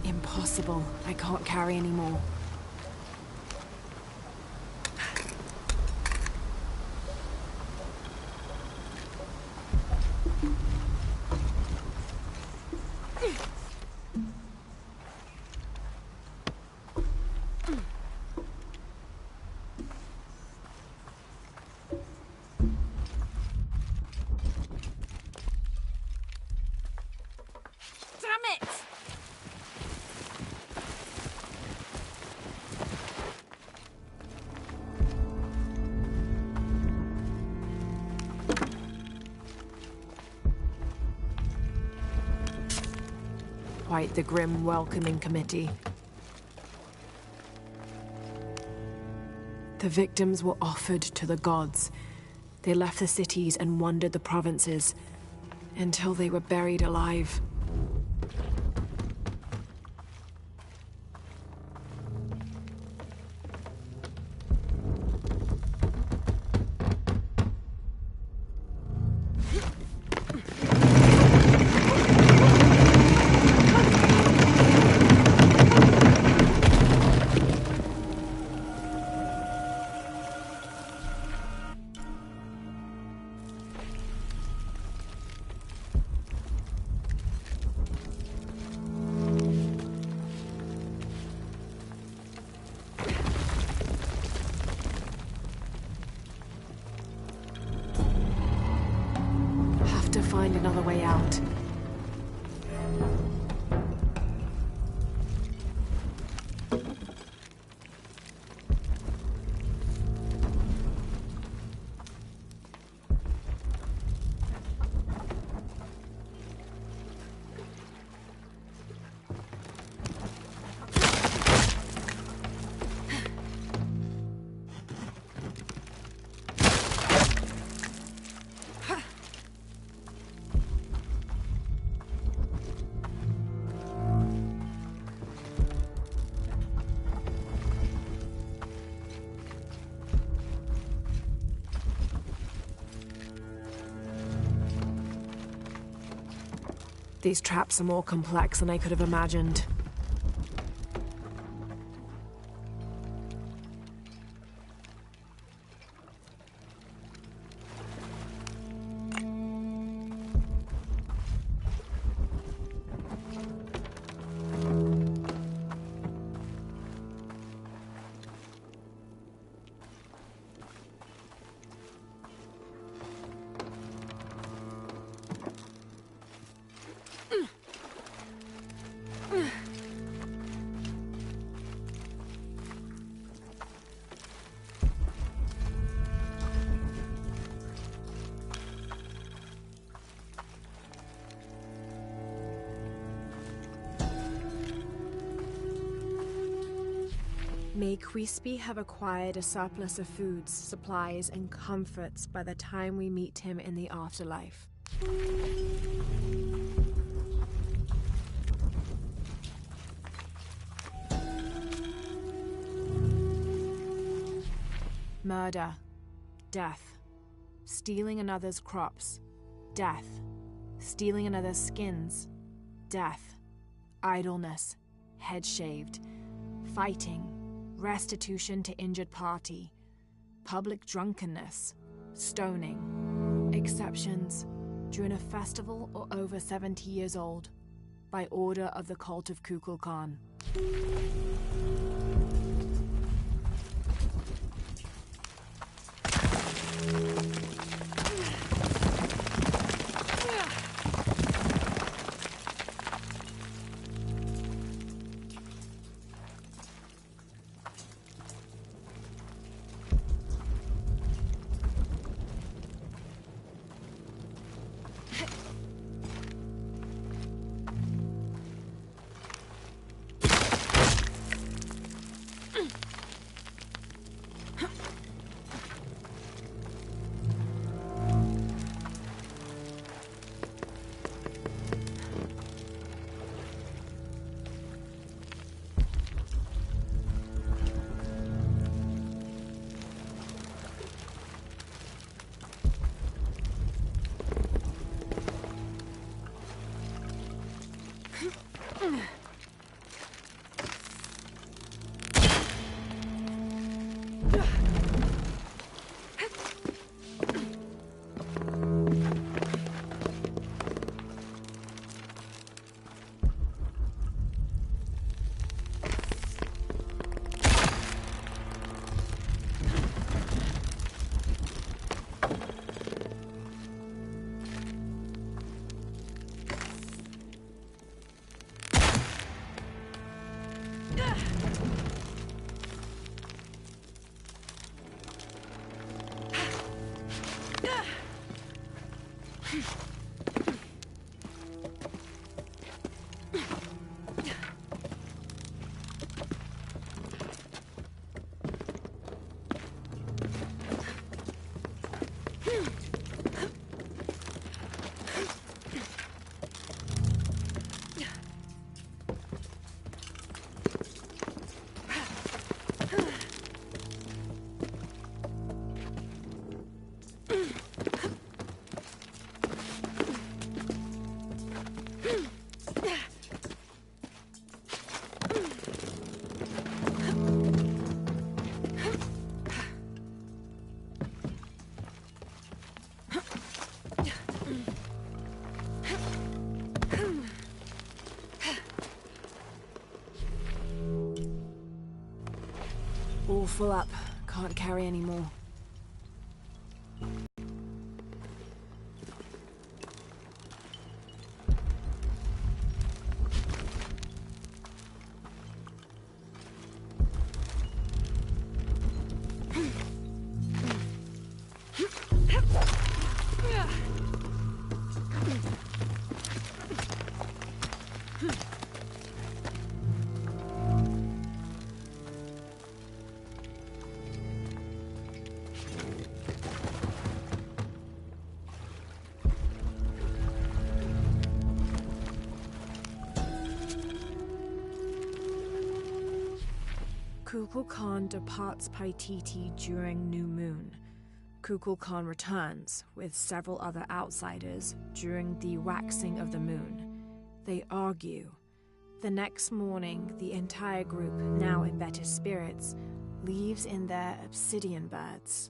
Impossible. I can't carry anymore. Quite the grim welcoming committee. The victims were offered to the gods. They left the cities and wandered the provinces until they were buried alive. Find another way out. These traps are more complex than I could have imagined. May Quispy have acquired a surplus of foods, supplies, and comforts by the time we meet him in the afterlife. Murder, Death. Stealing another's crops. Death. Stealing another's skins. Death. Idleness. Head shaved. Fighting. Restitution to injured party. Public drunkenness. Stoning. Exceptions. During a festival or over 70 years old. By order of the cult of Kukulkan. All full up. Can't carry any more. Kukulkan departs Paititi during new moon. Kukulkan returns with several other outsiders during the waxing of the moon. They argue. The next morning, the entire group, now in better spirits, leaves in their obsidian birds.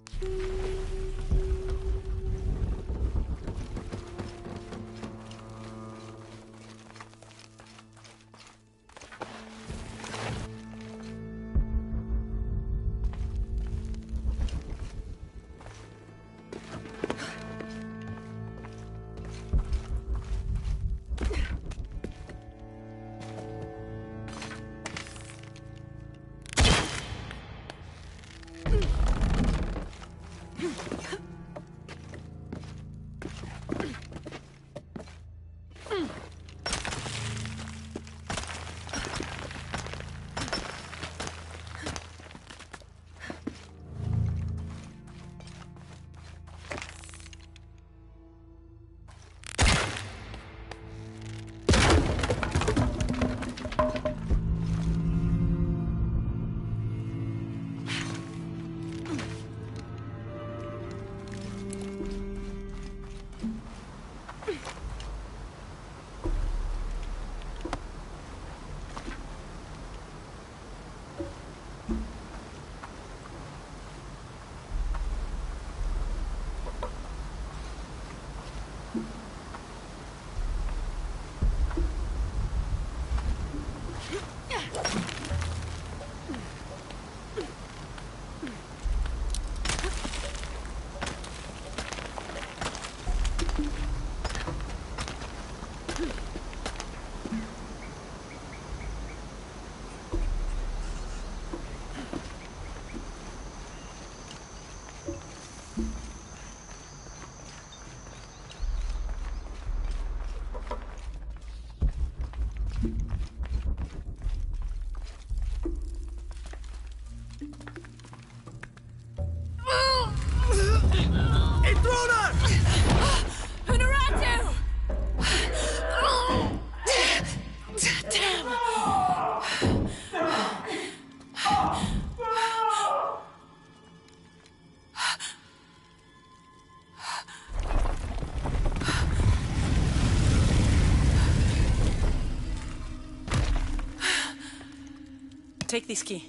Take this key.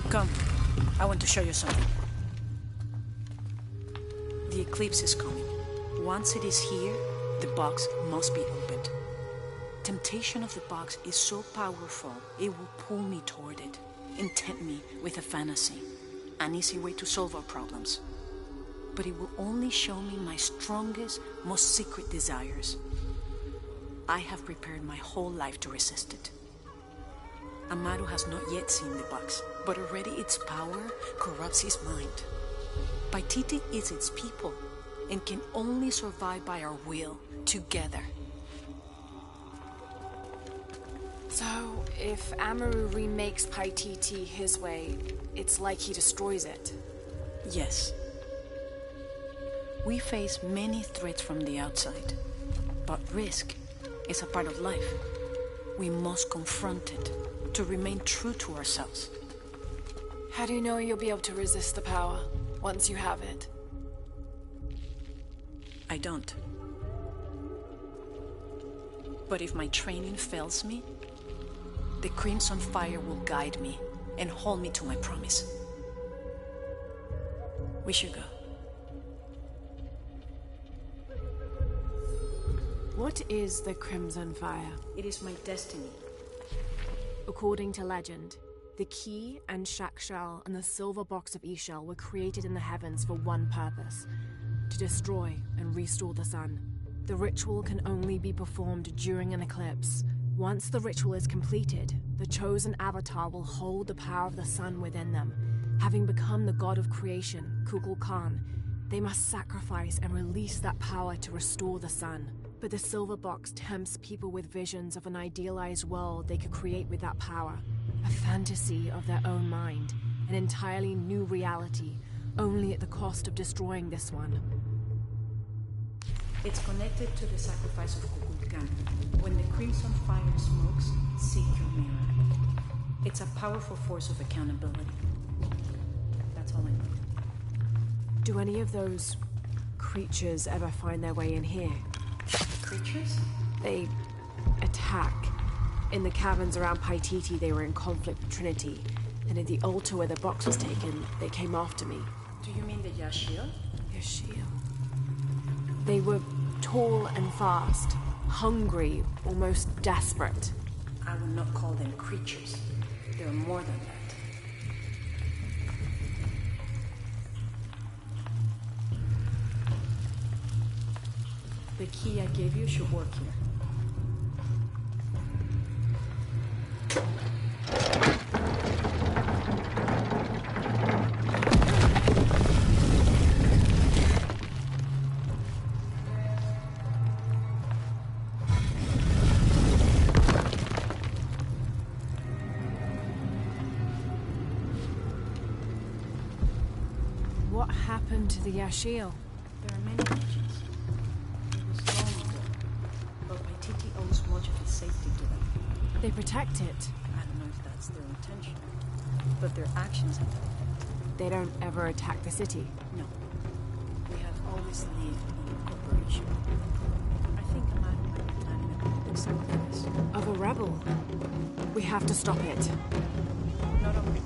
Come. I want to show you something. The eclipse is coming. Once it is here, the box must be opened. Temptation of the box is so powerful, it will pull me toward it and tempt me with a fantasy, an easy way to solve our problems. But it will only show me my strongest, most secret desires. I have prepared my whole life to resist it. Amaru has not yet seen the box, but already its power corrupts his mind. Paititi is its people and can only survive by our will, together. So, if Amaru remakes Paititi his way, it's like he destroys it? Yes. We face many threats from the outside, but risk is a part of life. We must confront it to remain true to ourselves. How do you know you'll be able to resist the power once you have it? I don't. But if my training fails me, the Crimson Fire will guide me and hold me to my promise. We should go. What is the Crimson Fire? It is my destiny. According to legend, the key and Shakshal and the silver box of Ishal were created in the heavens for one purpose: to destroy and restore the sun. The ritual can only be performed during an eclipse. Once the ritual is completed, the chosen avatar will hold the power of the sun within them. Having become the god of creation, Kukulkan, they must sacrifice and release that power to restore the sun. But the silver box tempts people with visions of an idealized world they could create with that power. A fantasy of their own mind, an entirely new reality, only at the cost of destroying this one. It's connected to the sacrifice of Kukulkan. When the Crimson Fire smokes, seek your mirror. It's a powerful force of accountability. That's all I know. Do any of those creatures ever find their way in here? Creatures? They attack. In the caverns around Paititi, they were in conflict with Trinity. And at the altar where the box was taken, they came after me. Do you mean the Yashil? Yashil. They were tall and fast, hungry, almost desperate. I would not call them creatures. They're more than that. The key I gave you should work here. What happened to the Yashil? There are many legends. It was long ago, but Paititi owes much of its safety to them. They protect it. I don't know if that's their intention, but their actions have that effect. They don't ever attack the city? No. We have always lived in cooperation. I think Amaru might be planning a public sacrifice. Of a rebel? We have to stop it. Not on me.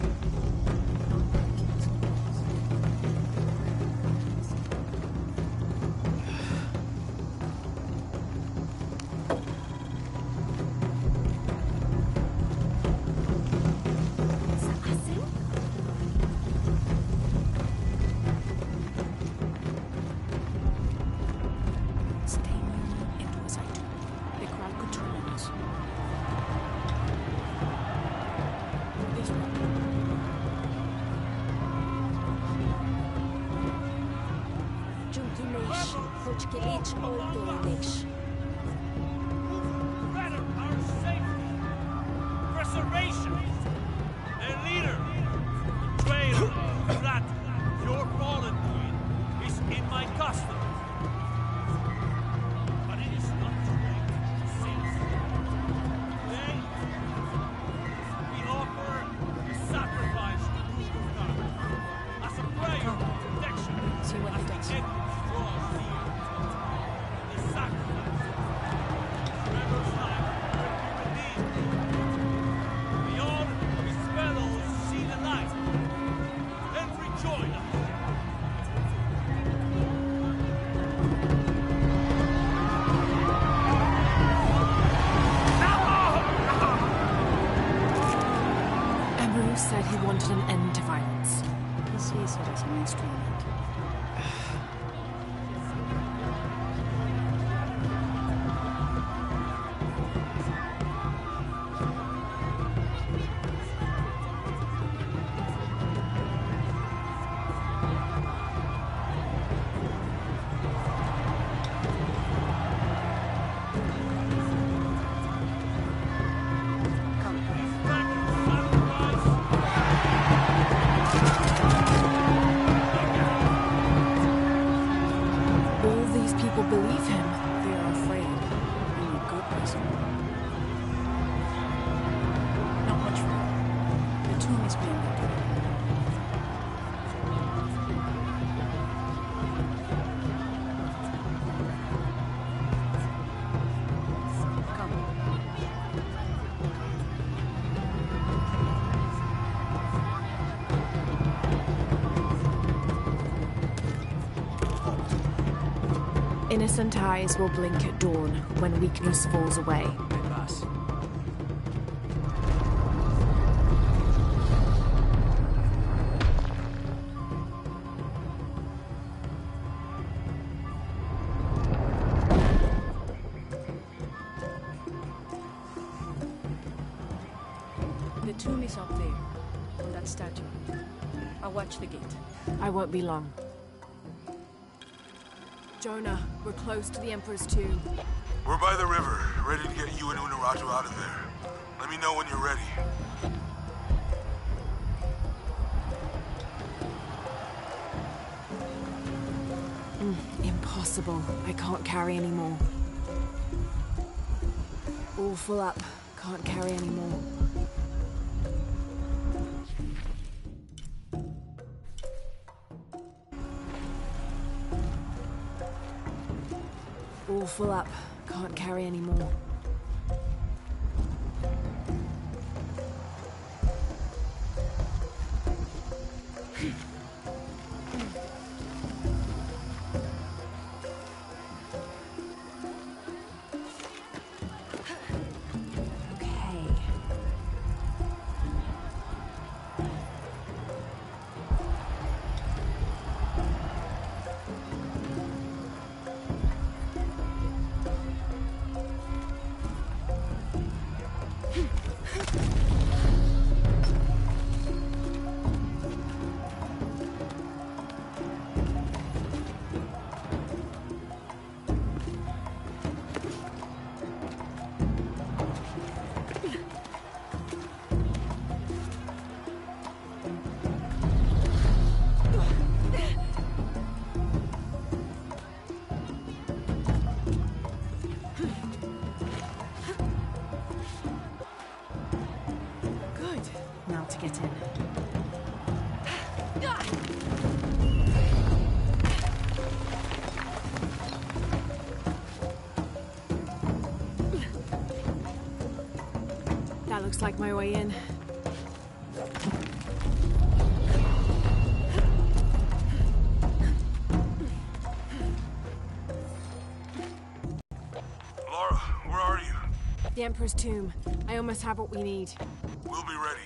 See what he does. The sacrifice. Who said he wanted an end to violence? He sees it as an instrument. Believe him. They are afraid. In a good reason. Not much further. The tomb is being lifted. Innocent eyes will blink at dawn when weakness falls away. Pass. The tomb is up there, on that statue. I'll watch the gate. I won't be long. Jonah, we're close to the Emperor's tomb. We're by the river, ready to get you and Unuratu out of there. Let me know when you're ready. Impossible. I can't carry anymore. All full up. Can't carry anymore. All full up. Can't carry anymore. Looks like my way in. Lara, where are you? The Emperor's tomb. I almost have what we need. We'll be ready.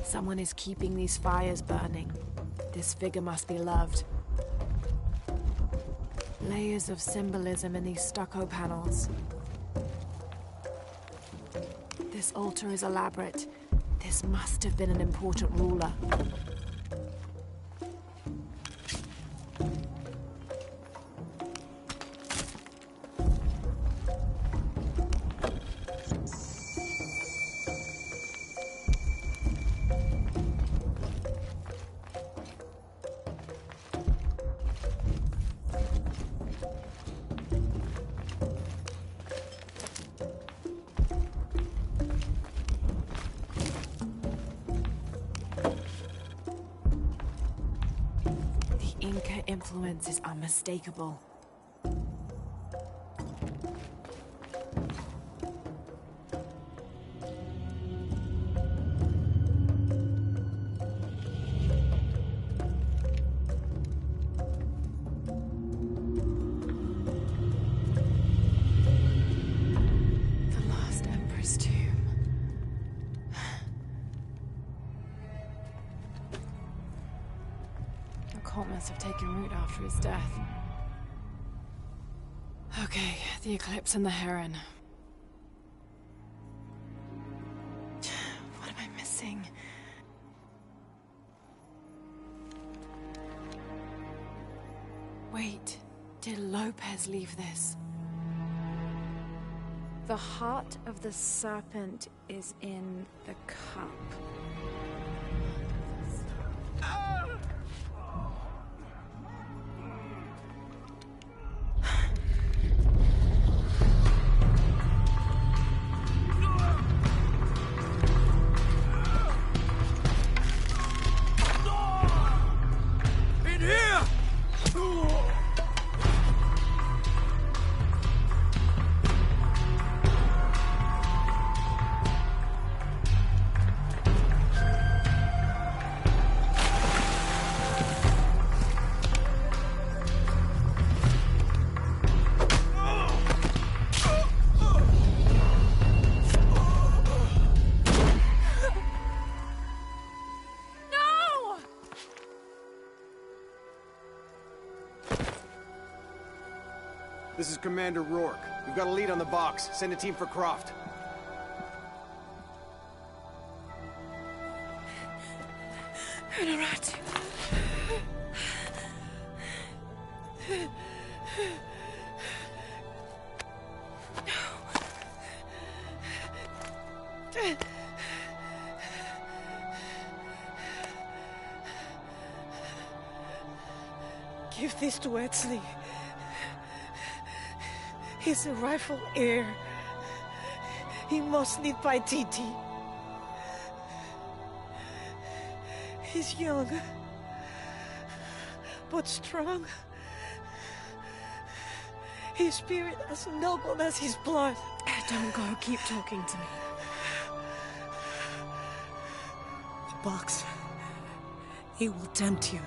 Someone is keeping these fires burning. This figure must be loved. Layers of symbolism in these stucco panels. This altar is elaborate. This must have been an important ruler. Inca influence is unmistakable. The last Emperor's tomb. cult must have taken root after his death. Okay, the eclipse and the heron. What am I missing? Wait, did Lopez leave this? The heart of the serpent is in the cup. This is Commander Rourke. We've got a lead on the box. Send a team for Croft. Alright. Give this to Edsley. He's a rightful heir. He must live by Titi. He's young, but strong. His spirit as noble as his blood. Don't go, keep talking to me. The box, it will tempt you.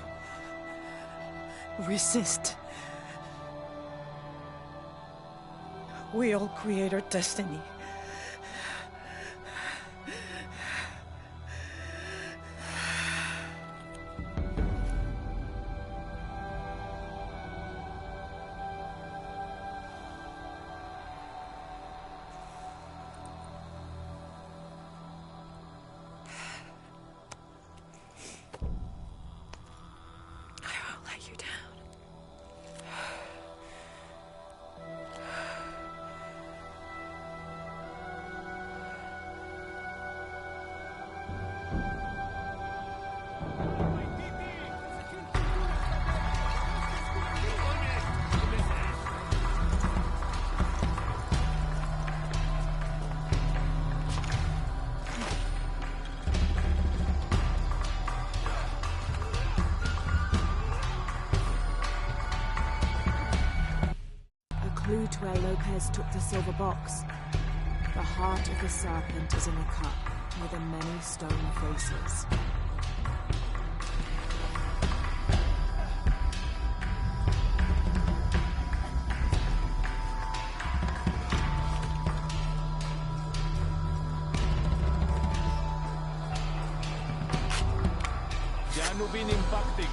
Resist. We all create our destiny. Clue to where Lopez took the silver box. The heart of the serpent is in a cup with the many stone faces. Hanno been impacting.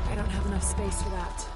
I don't have enough space for that.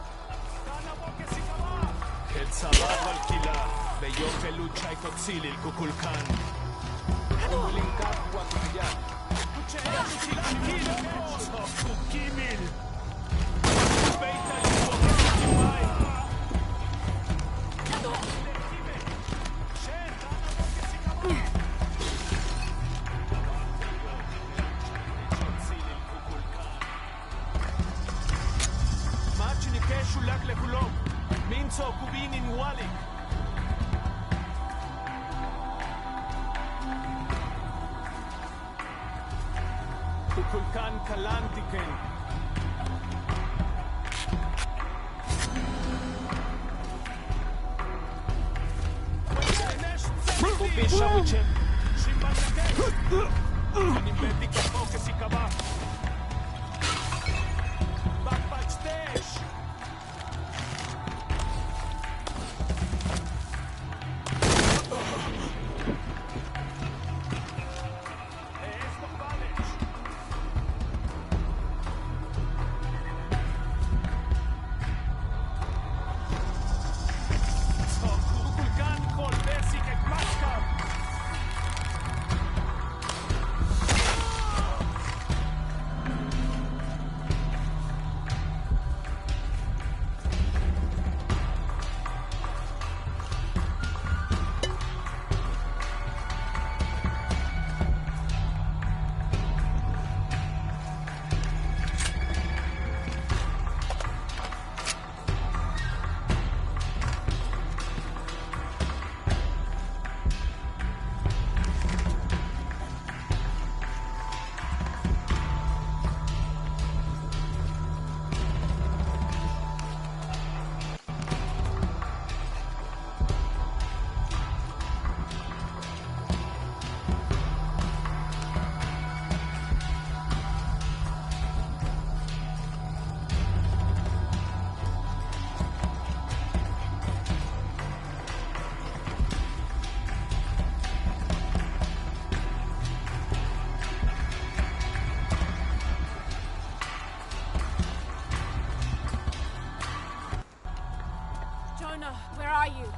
Where are you?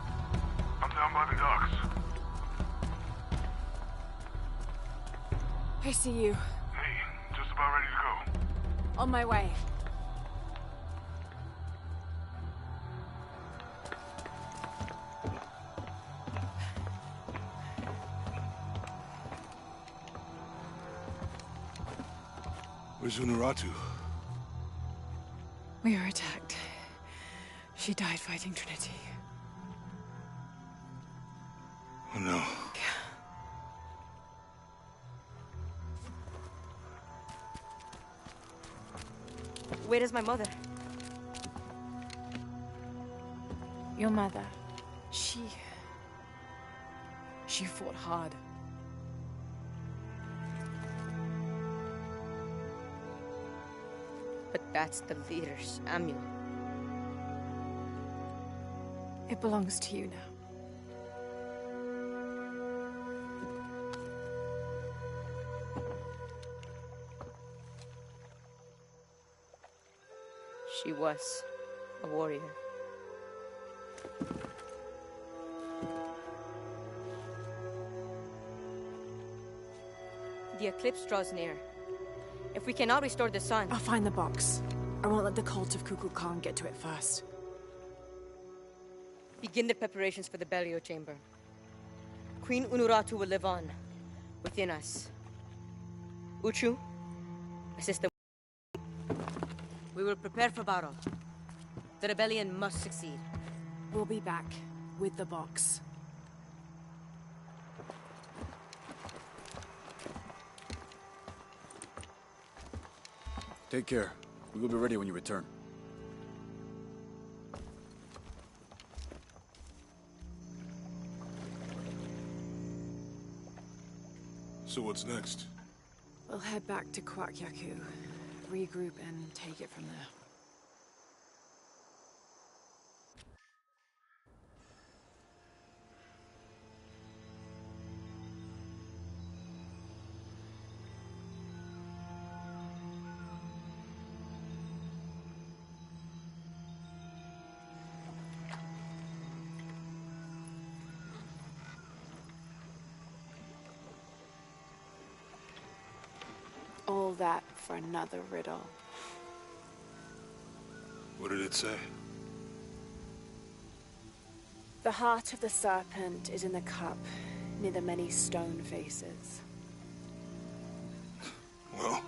I'm down by the docks. I see you. Hey, just about ready to go. On my way. Where's Unuratu? We were attacked. She died fighting Trinity. Oh no. Where is my mother? Your mother. She fought hard. But that's the leader's amulet. It belongs to you now. She was a warrior. The eclipse draws near. If we cannot restore the sun... I'll find the box. I won't let the cult of Kukulkan get to it first. Begin the preparations for the burial chamber. Queen Unuratu will live on, within us. Uchu, assist them. We will prepare for battle. The rebellion must succeed. We'll be back, with the box. Take care. We will be ready when you return. So what's next? We'll head back to Kwakyaku, regroup and take it from there. All that for another riddle. What did it say? The heart of the serpent is in the cup, near the many stone faces. Well,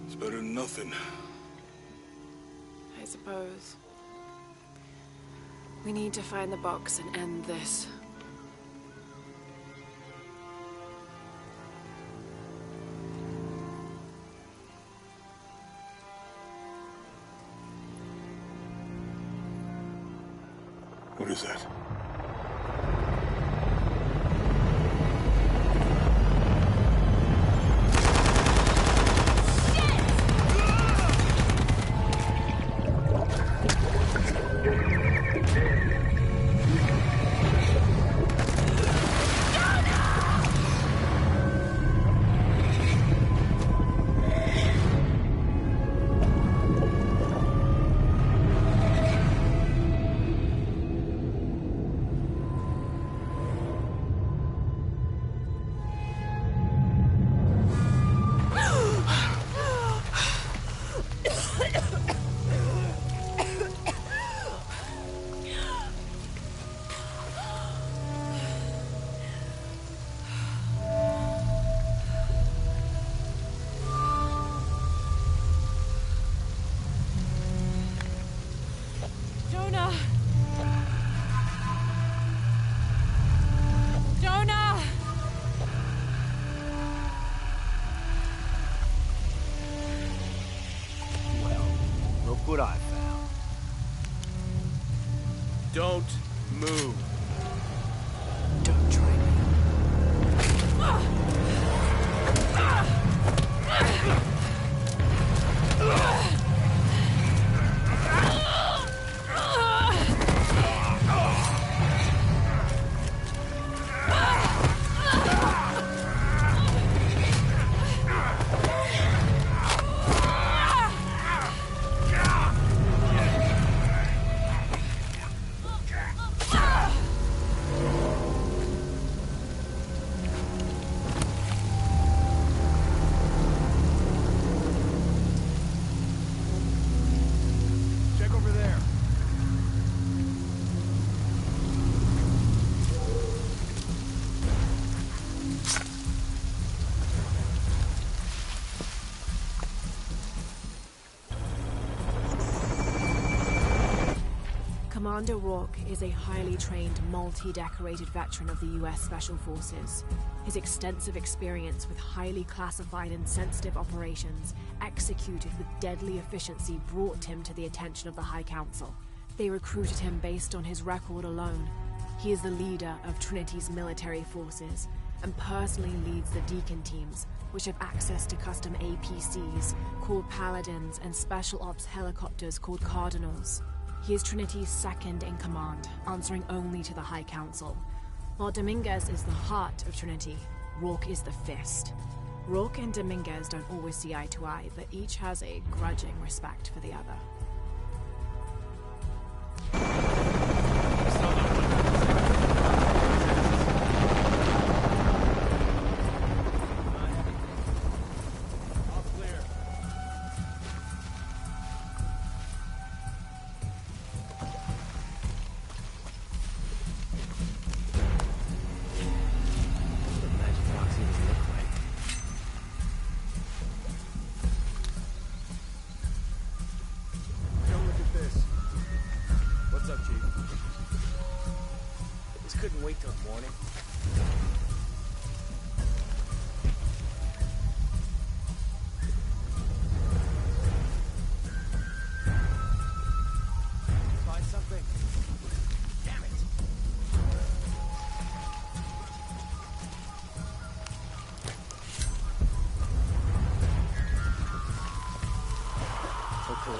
it's better than nothing. I suppose. We need to find the box and end this. What is that? What I found. Don't move. Don't try me. Commander Rourke is a highly trained, multi-decorated veteran of the U.S. Special Forces. His extensive experience with highly classified and sensitive operations, executed with deadly efficiency, brought him to the attention of the High Council. They recruited him based on his record alone. He is the leader of Trinity's military forces, and personally leads the Deacon teams, which have access to custom APCs, called Paladins, and special ops helicopters called Cardinals. He is Trinity's second in command, answering only to the High Council. While Dominguez is the heart of Trinity, Rourke is the fist. Rourke and Dominguez don't always see eye to eye, but each has a grudging respect for the other.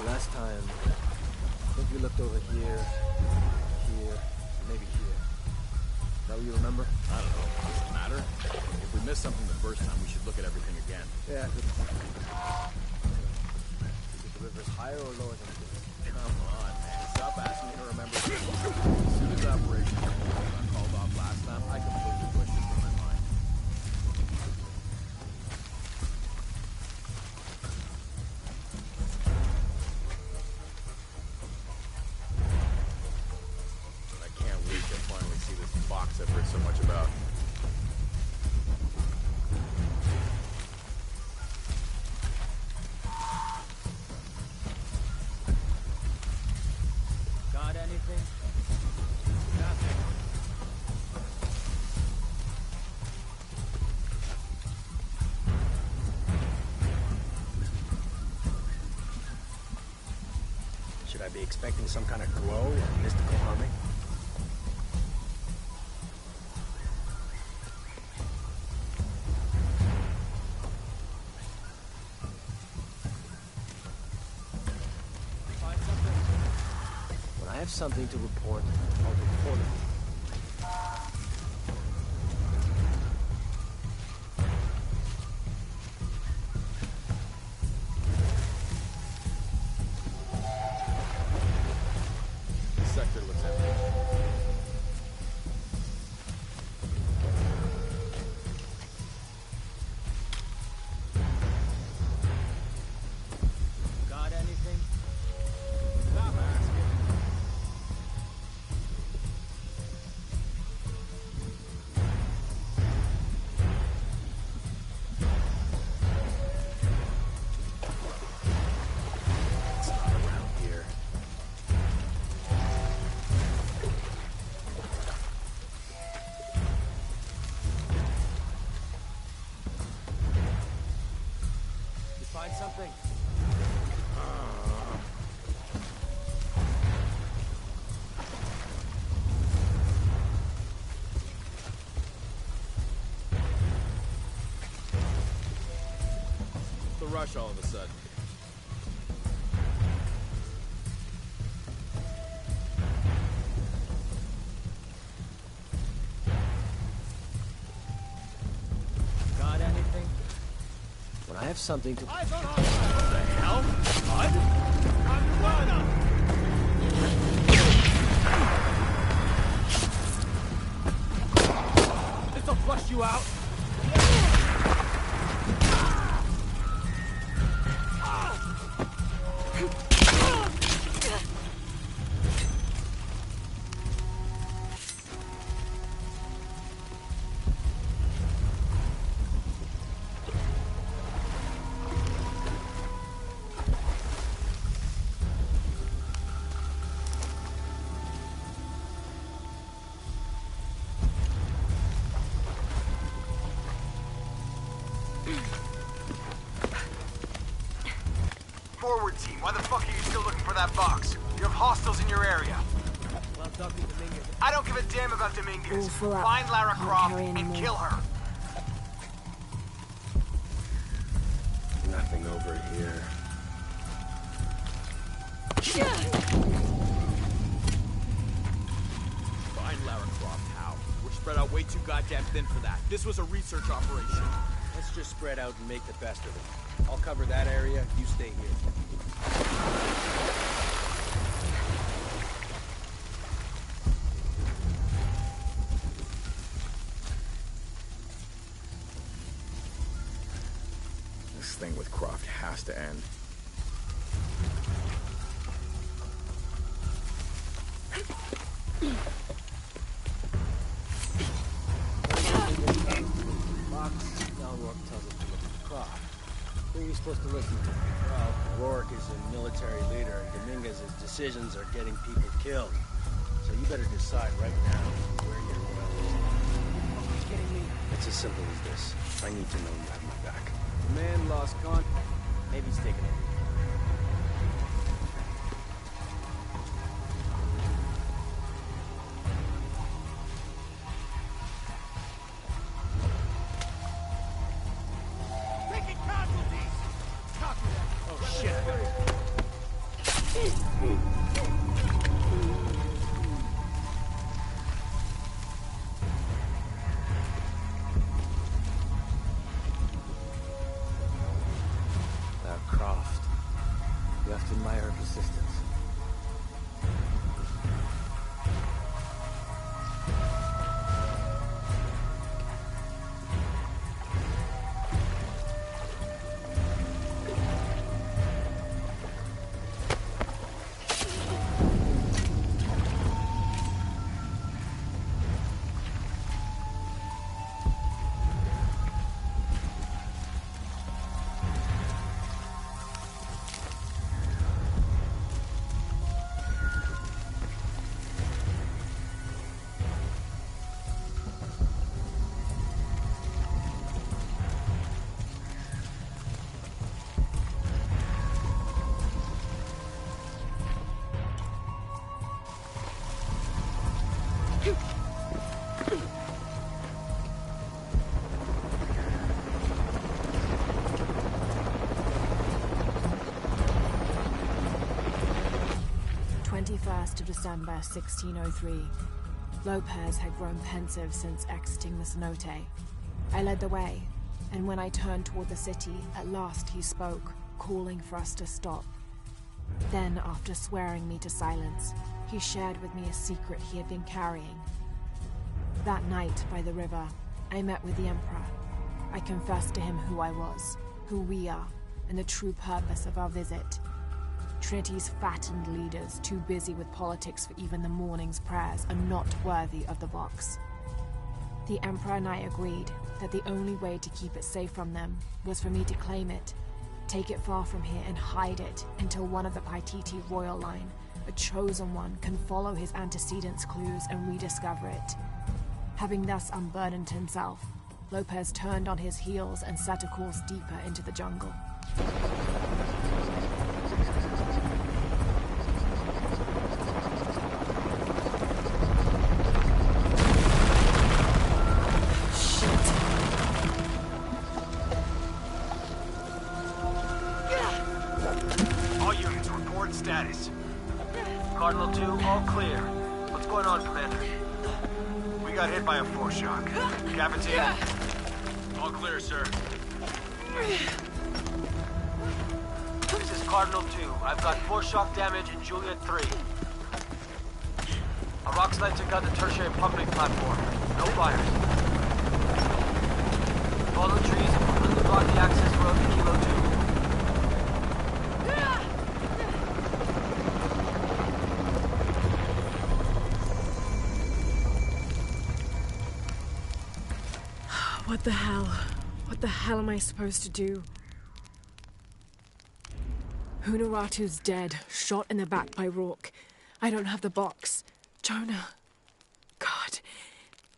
Last time, I think we looked over here, maybe here. Is that what you remember? I don't know. Does it matter? If we missed something the first time, we should look at everything again. Yeah, good point. Is the river higher or lower than this? Come on, man. Stop asking me to remember. As soon as Operation got called off last time, I completely pushed it from my mind. Should I be expecting some kind of glow or mystical humming? Find something. When I have something to report, I'll report it. Sector looks empty. Got anything? Stop asking. It's not around here. You find something? The rush all of a sudden. Got anything? When I have something to... What the hell? What? This'll flush you out. Forward team, why the fuck are you still looking for that box? You have hostiles in your area. Well, Dr. Dominguez... I don't give a damn about Dominguez. All full up. Find Lara Can't Croft carry and anymore. kill her. Nothing over here. Find Lara Croft, how? We're spread out way too goddamn thin for that. This was a research operation. Let's just spread out and make the best of it. I'll cover that area, you stay here. This thing with Croft has to end. Box, now Rourke tells us to look at Croft. Who are we supposed to listen to? Well, Rourke is a military leader, and Dominguez's decisions are getting people killed. So you better decide right now where you're going. Are you kidding me? It's as simple as this. I need to know you have my back. The man lost contact. Maybe he's taking over. Croft. You have to admire her persistence. 21st of December, 1603. Lopez had grown pensive since exiting the cenote. I led the way, and when I turned toward the city, at last he spoke, calling for us to stop. Then, after swearing me to silence, he shared with me a secret he had been carrying. That night, by the river, I met with the Emperor. I confessed to him who I was, who we are, and the true purpose of our visit. Trinity's fattened leaders, too busy with politics for even the morning's prayers, are not worthy of the box. The Emperor and I agreed that the only way to keep it safe from them was for me to claim it, take it far from here and hide it until one of the Paititi royal line, a chosen one, can follow his antecedents' clues and rediscover it. Having thus unburdened himself, Lopez turned on his heels and set a course deeper into the jungle. All units, report status. Cardinal 2, all clear. What's going on, Commander? We got hit by a force shock. Cavity. All clear, sir. This is Cardinal 2. I've got force shock damage in Juliet 3. A rock slide took out the tertiary pumping platform. No fires. Fallen trees have completely blocked the access road to Kilo 2. What the hell? What the hell am I supposed to do? Hunaratu's dead, shot in the back by Rourke. I don't have the box. Jonah. God,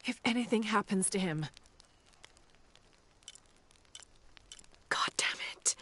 if anything happens to him. God damn it.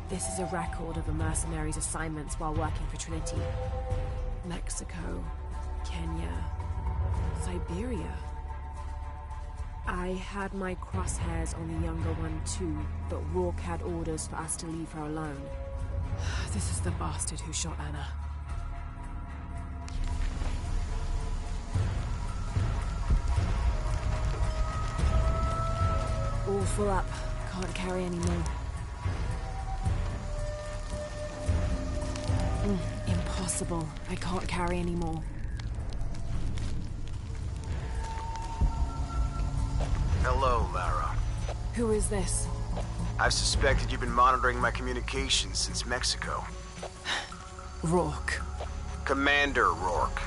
This is a record of a mercenary's assignments while working for Trinity. Mexico, Kenya, Siberia. I had my crosshairs on the younger one too, but Rourke had orders for us to leave her alone. This is the bastard who shot Anna. All full up. Can't carry any more. Impossible. I can't carry any more. Hello, Lara. Who is this? I've suspected you've been monitoring my communications since Mexico. Rourke. Commander Rourke.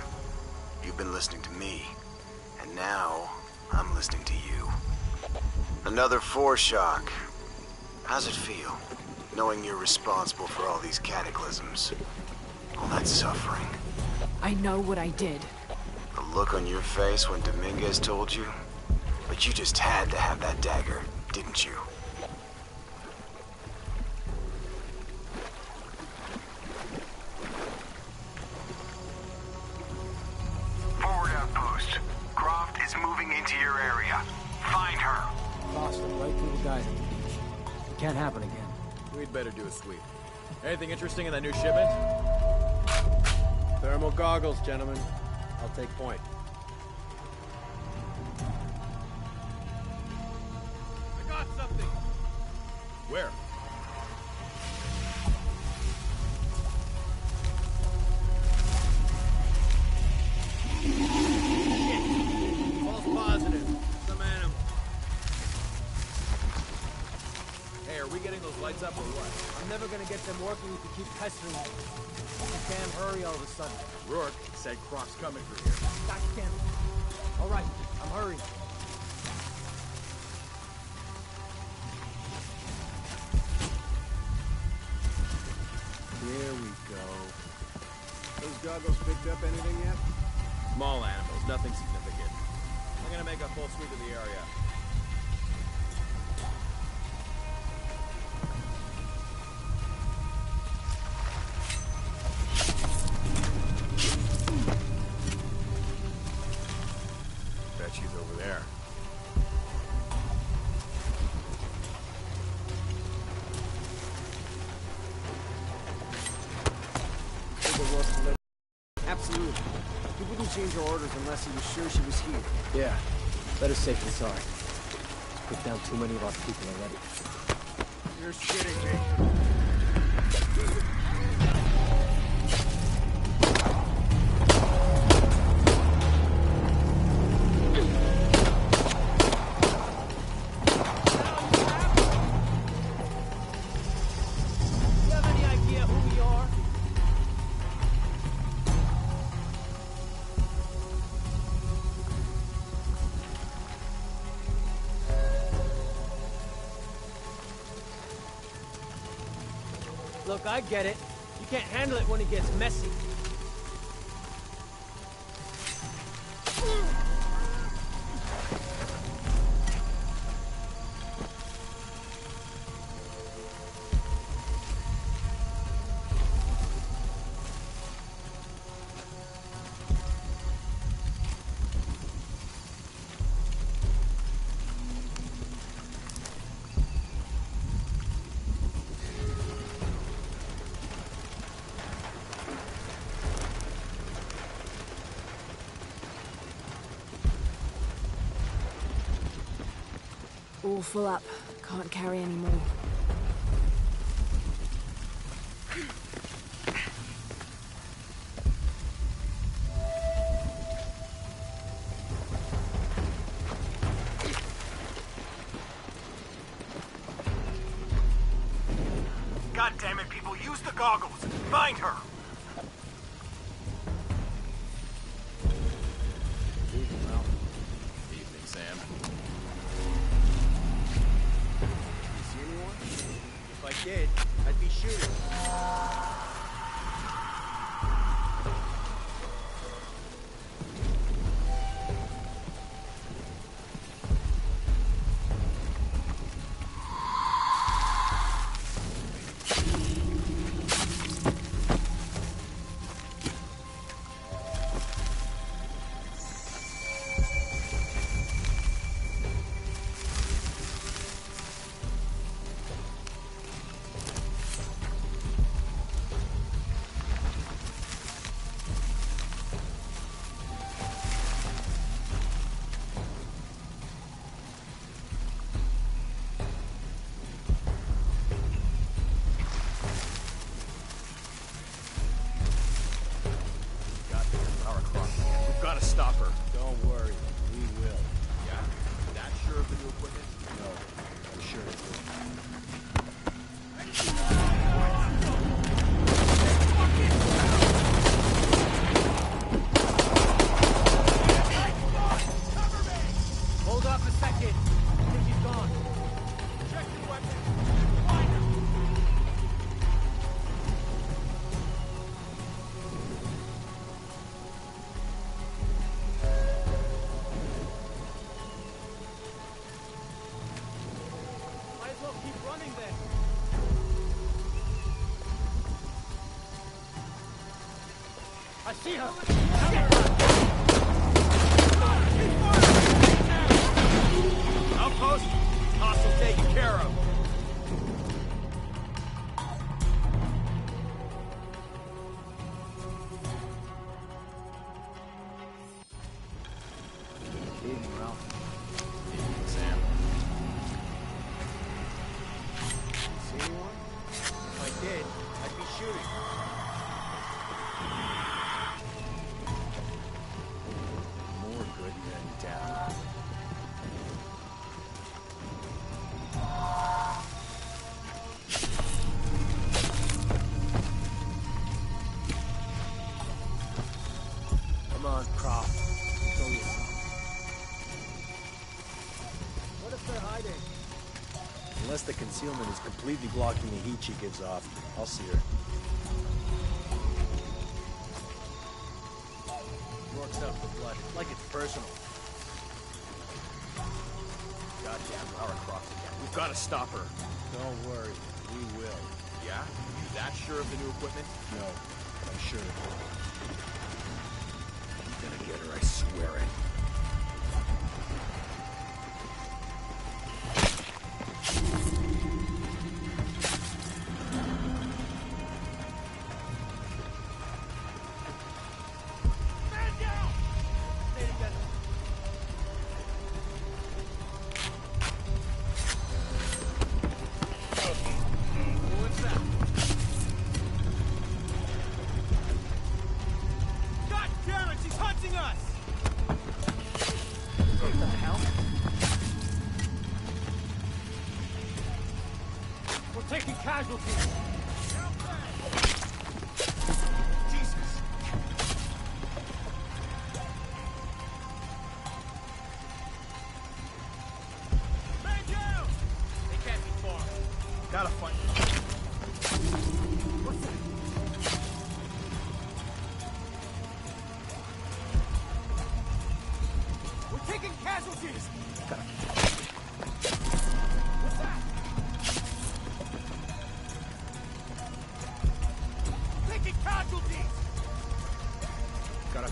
You've been listening to me. And now, I'm listening to you. Another foreshock. How's it feel, knowing you're responsible for all these cataclysms? All that suffering. I know what I did. The look on your face when Dominguez told you? But you just had to have that dagger, didn't you? Forward outpost. Croft is moving into your area. Find her. Lost it right through the geyser. It can't happen again. We'd better do a sweep. Anything interesting in that new shipment? Thermal goggles, gentlemen. I'll take point. I got something! Where? False positive. Some animal. Hey, are we getting those lights up or what? I'm never gonna get them working if you keep pestering me. You can't hurry all of a sudden. Rourke said Croft's coming through here. That can't. All right, I'm hurrying. Here we go. Those goggles picked up anything yet? Small animals, nothing significant. I'm gonna make a full sweep of the area. Bet she's over there. Absolutely. He wouldn't change her orders unless he was sure she was here. Yeah, better safe than sorry. Put down too many of our people already. You're shitting me. Look, I get it. You can't handle it when it gets messy. All full up. Can't carry any more. God damn it, people, use the goggles! Find her! Evening, Sam. If I did, I'd be shooting. Lara Croft, we've got to stop her. Don't worry, we will. Yeah? That sure sure of the new equipment? No, I'm sure it will. Hold off a second. I think he's gone. Check your weapon. Find him. Might as well keep running then. I see her. Outpost, hostile taken care of. Evening, Ralph. Evening, Sam. See anyone? If I did, I'd be shooting. More good men down. Come on, Croft. Show you some. What if they're hiding? Unless the concealment is completely blocking the heat she gives off, I'll see her. Rourke's out for blood. Like it's personal. Goddamn Lara Croft again. We've got to stop her. Don't worry. We will. Yeah? You that sure of the new equipment? No, I'm sure it will. I'm gonna get her, I swear it. Taking casualties. Jesus. Man down! They can't be far. Gotta find. What's that? We're taking casualties. What's that? Taking casualties. Gotta.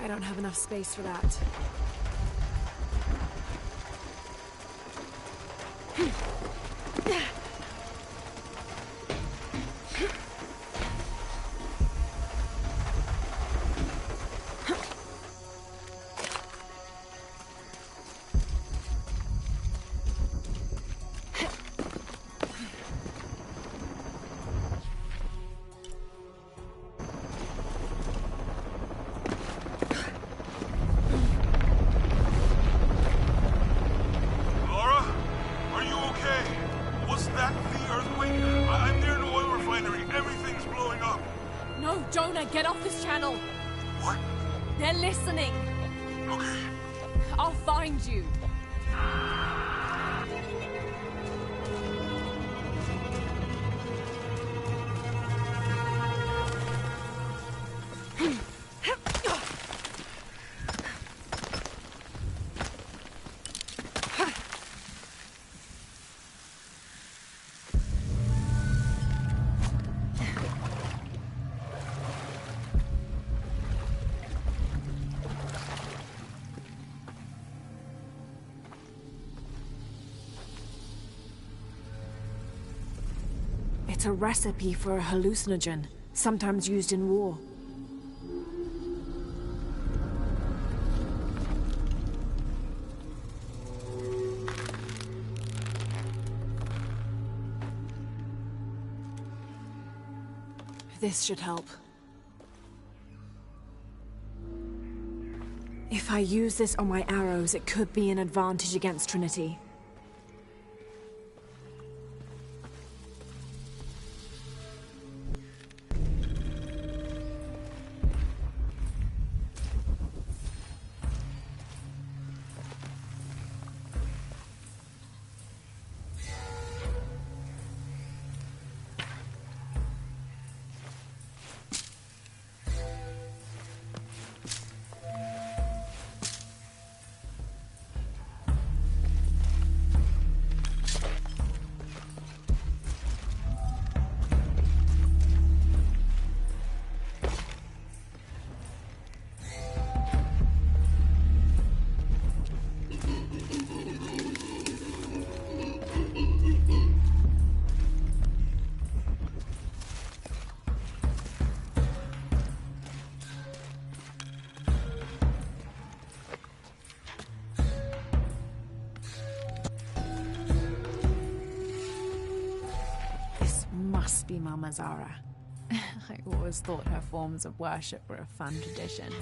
I don't have enough space for that. Jonah, get off this channel! What? They're listening! Okay. I'll find you! It's a recipe for a hallucinogen, sometimes used in war. This should help. If I use this on my arrows, it could be an advantage against Trinity. Must be Mama Zara. I always thought her forms of worship were a fun tradition.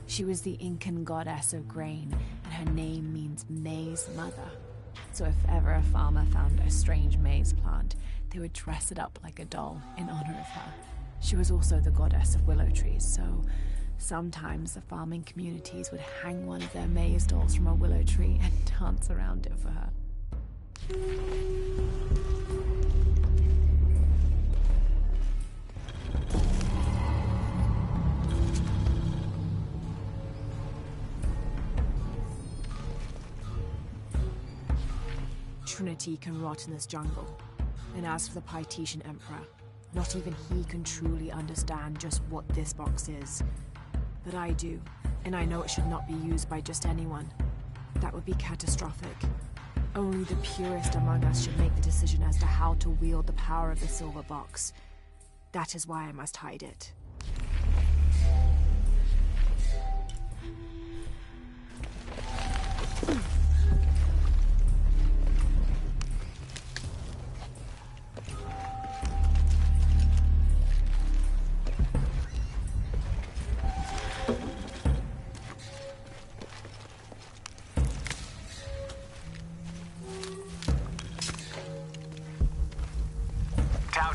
She was the Incan goddess of grain, and her name means maize mother. So if ever a farmer found a strange maize plant, they would dress it up like a doll in honor of her. She was also the goddess of willow trees, so sometimes the farming communities would hang one of their maize dolls from a willow tree and dance around it for her. Trinity can rot in this jungle. And as for the Pytetian Emperor, not even he can truly understand just what this box is. But I do, and I know it should not be used by just anyone. That would be catastrophic. Only the purest among us should make the decision as to how to wield the power of the silver box. That is why I must hide it.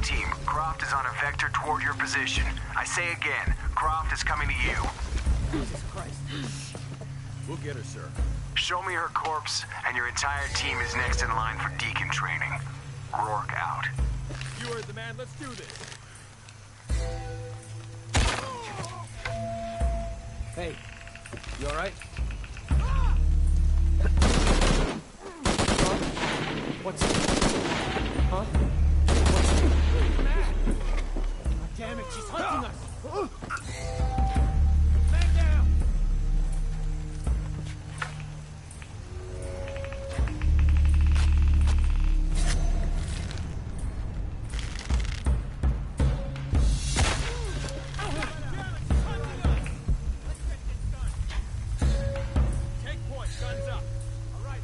Team, Croft is on a vector toward your position. I say again, Croft is coming to you. Jesus Christ. We'll get her, sir. Show me her corpse, and your entire team is next in line for deacon training. Rourke out. You heard the man, let's do this. Hey, you alright? What's it? Huh? Damn it, she's hunting us! Man down! Take point, guns up. All right,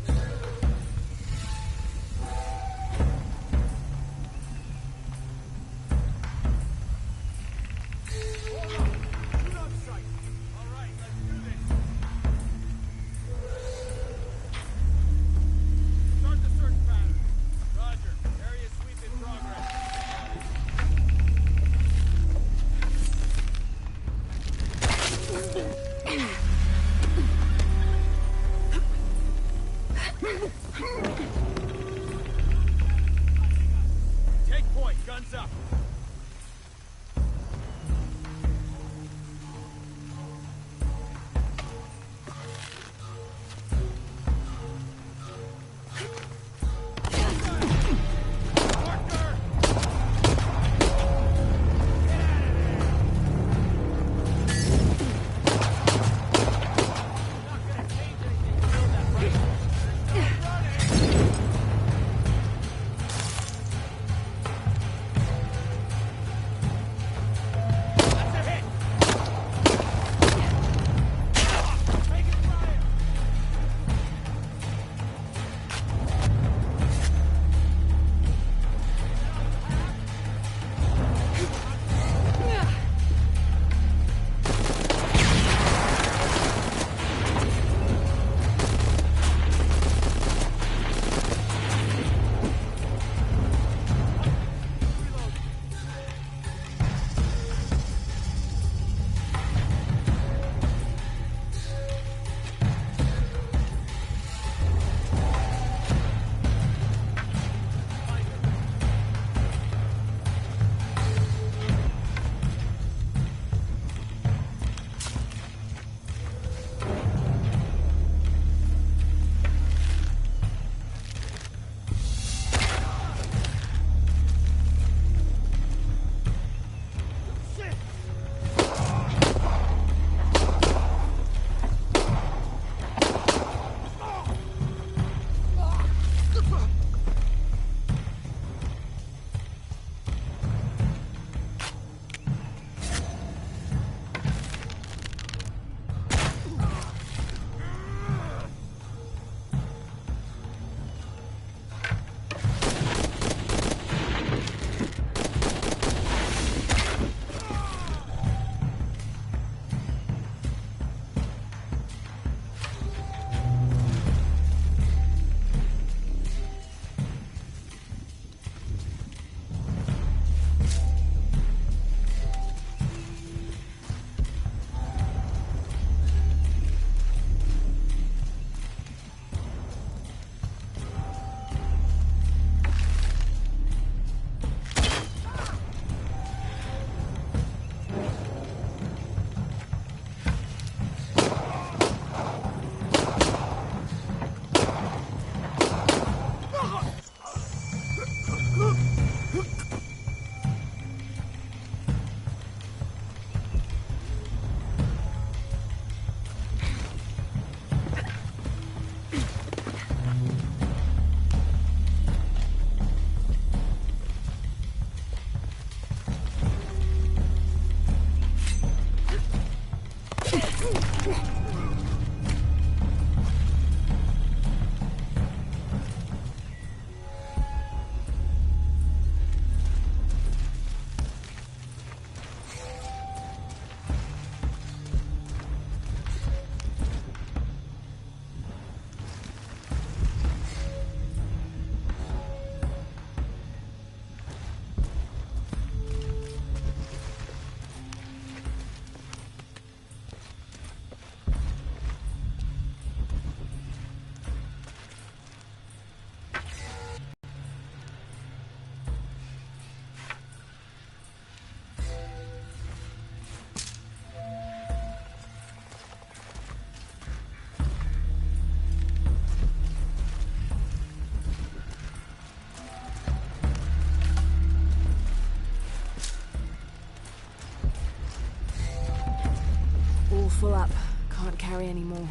full up. Can't carry any more.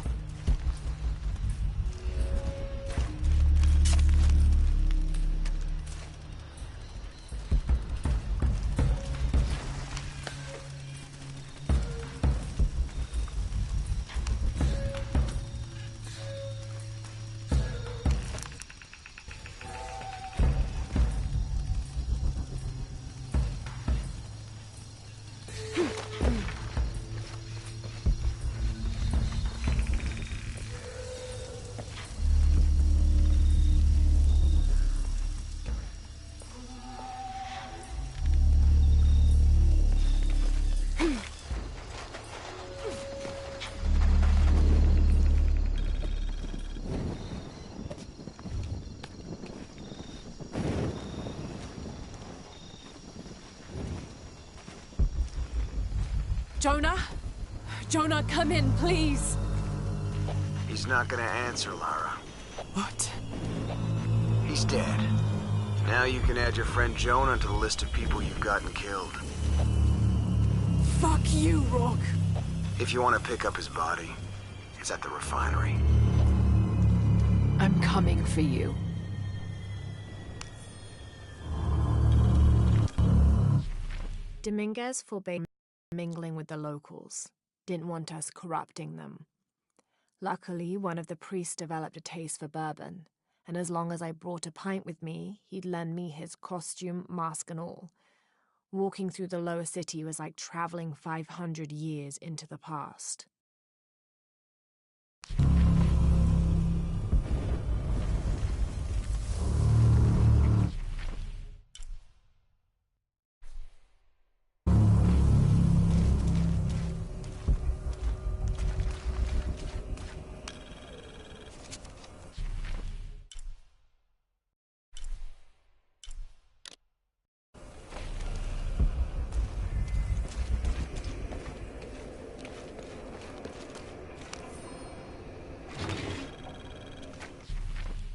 Jonah? Jonah, come in, please. He's not gonna answer, Lara. What? He's dead. Now you can add your friend Jonah to the list of people you've gotten killed. Fuck you, Rourke. If you want to pick up his body, it's at the refinery. I'm coming for you. Dominguez forbade mingling with the locals, didn't want us corrupting them. Luckily, one of the priests developed a taste for bourbon, and as long as I brought a pint with me, he'd lend me his costume, mask and all. Walking through the lower city was like traveling 500 years into the past.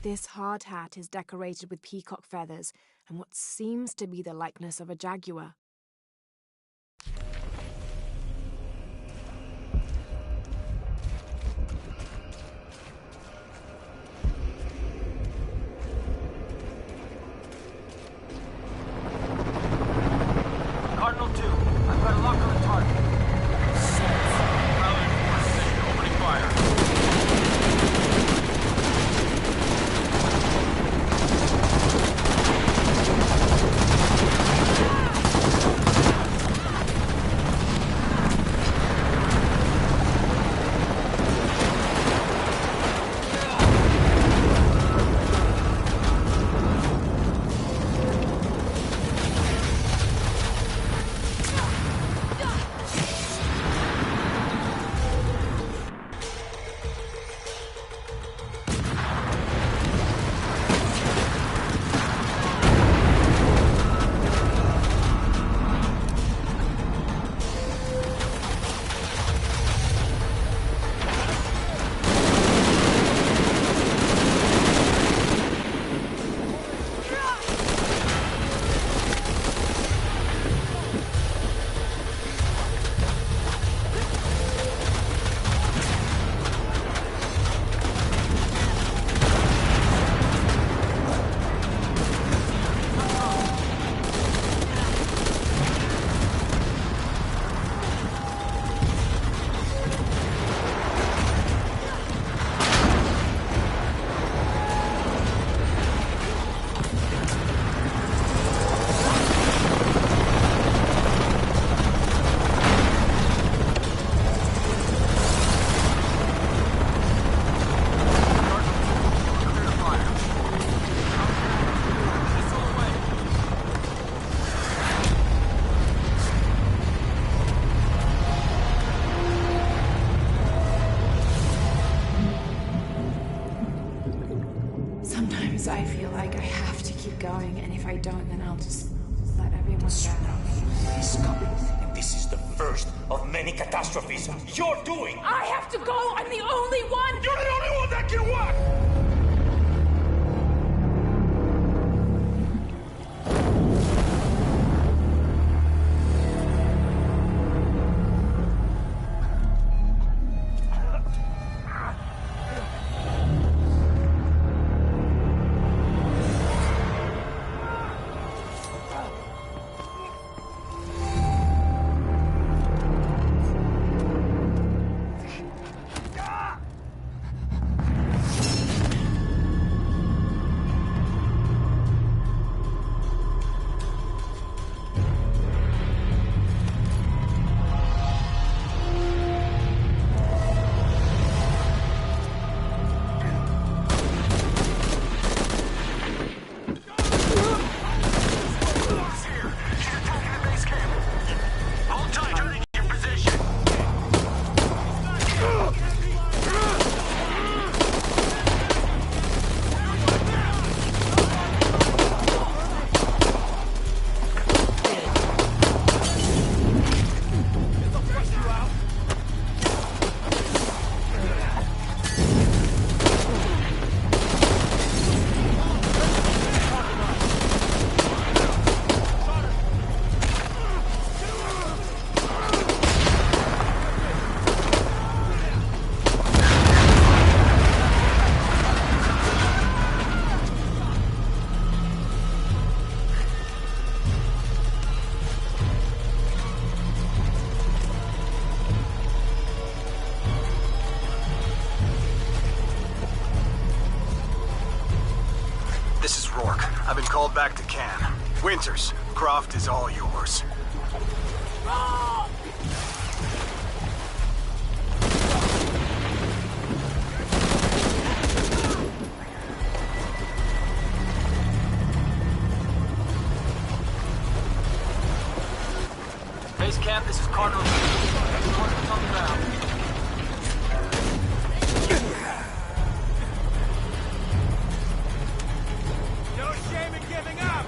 This hard hat is decorated with peacock feathers and what seems to be the likeness of a jaguar. Cardinal 2, I've got a lock on the target. Bravo Force, opening fire. Sometimes I feel like I have to keep going, and if I don't, then I'll just let everyone down. Is coming, and this is the first of many catastrophes you're doing! I have to go! I'm the only one! You're the only one that can work! called back to Can. Winters, Croft is all yours. Base camp, this is Cardinal. Coordinates on the ground. No shame in giving up!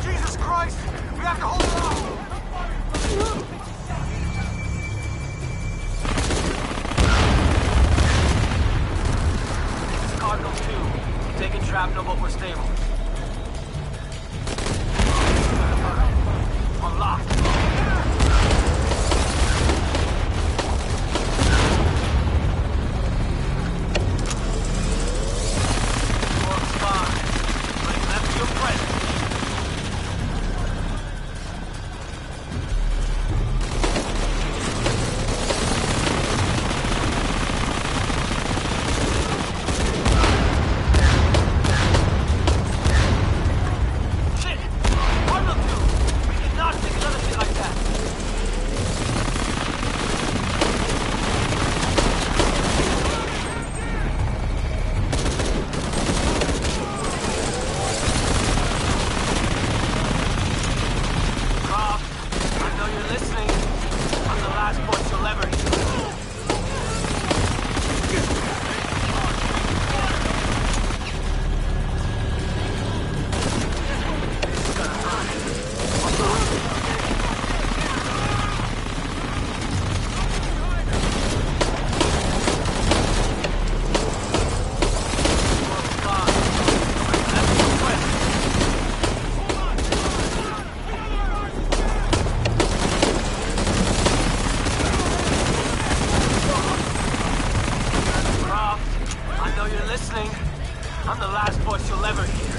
Jesus Christ! We have to hold it off! This is Cardinal 2. Taking shrapnel, but we're stable. Unlocked. Works fine. Bring them to your presence. Shit! Cardinal 2! We cannot take another hit like that! Croft, I know you're listening. I'm the last voice you'll ever hear. Croft, I know you're listening. I'm the last voice you'll ever hear.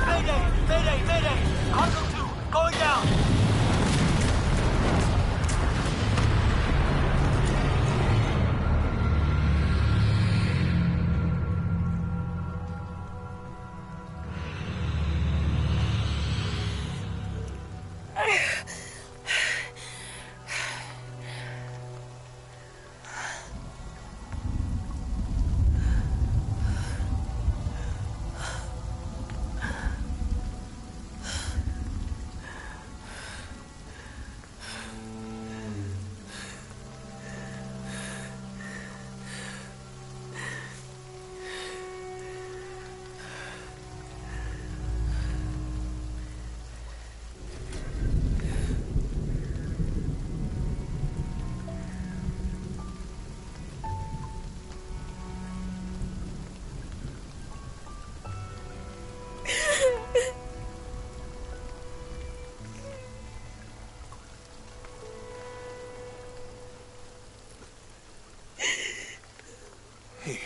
Mayday! Mayday! Mayday! Cardinal 2, going down! Hey.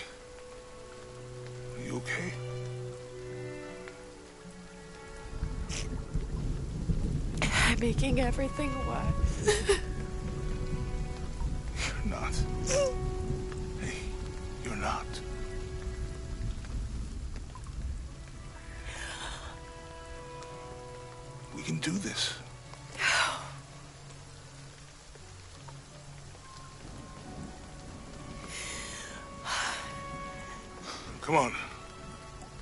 Are you okay? I'm making everything worse. You're not. Hey, you're not. We can do this. Come on.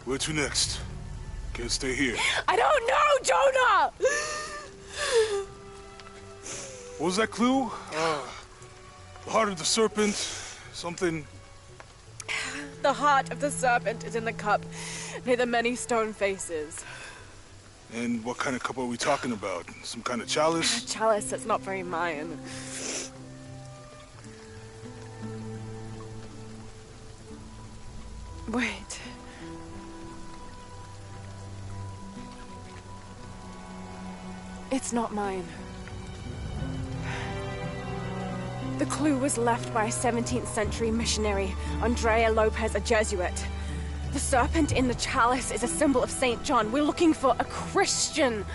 Where to next? Can't stay here. I don't know, Jonah! What was that clue? The heart of the serpent, something... The heart of the serpent is in the cup near the many stone faces. And what kind of cup are we talking about? Some kind of chalice? A chalice that's not very Mayan. Wait. It's not mine. The clue was left by a 17th century missionary, Andrea Lopez, a Jesuit. The serpent in the chalice is a symbol of St. John. We're looking for a Christian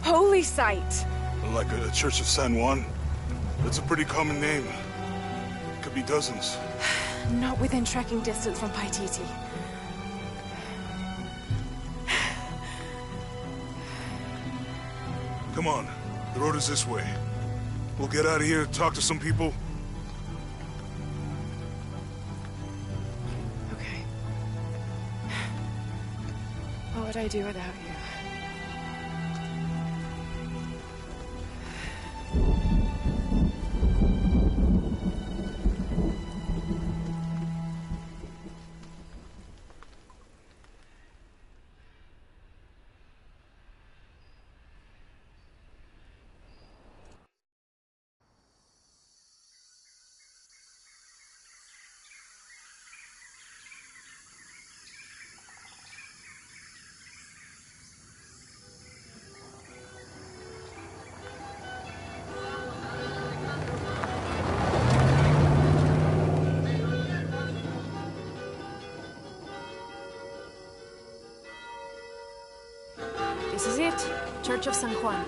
holy site. Like a Church of San Juan? That's a pretty common name. Could be dozens. Not within trekking distance from Paititi. Come on, the road is this way. We'll get out of here, talk to some people. Okay. What would I do without you? This is it. Church of San Juan.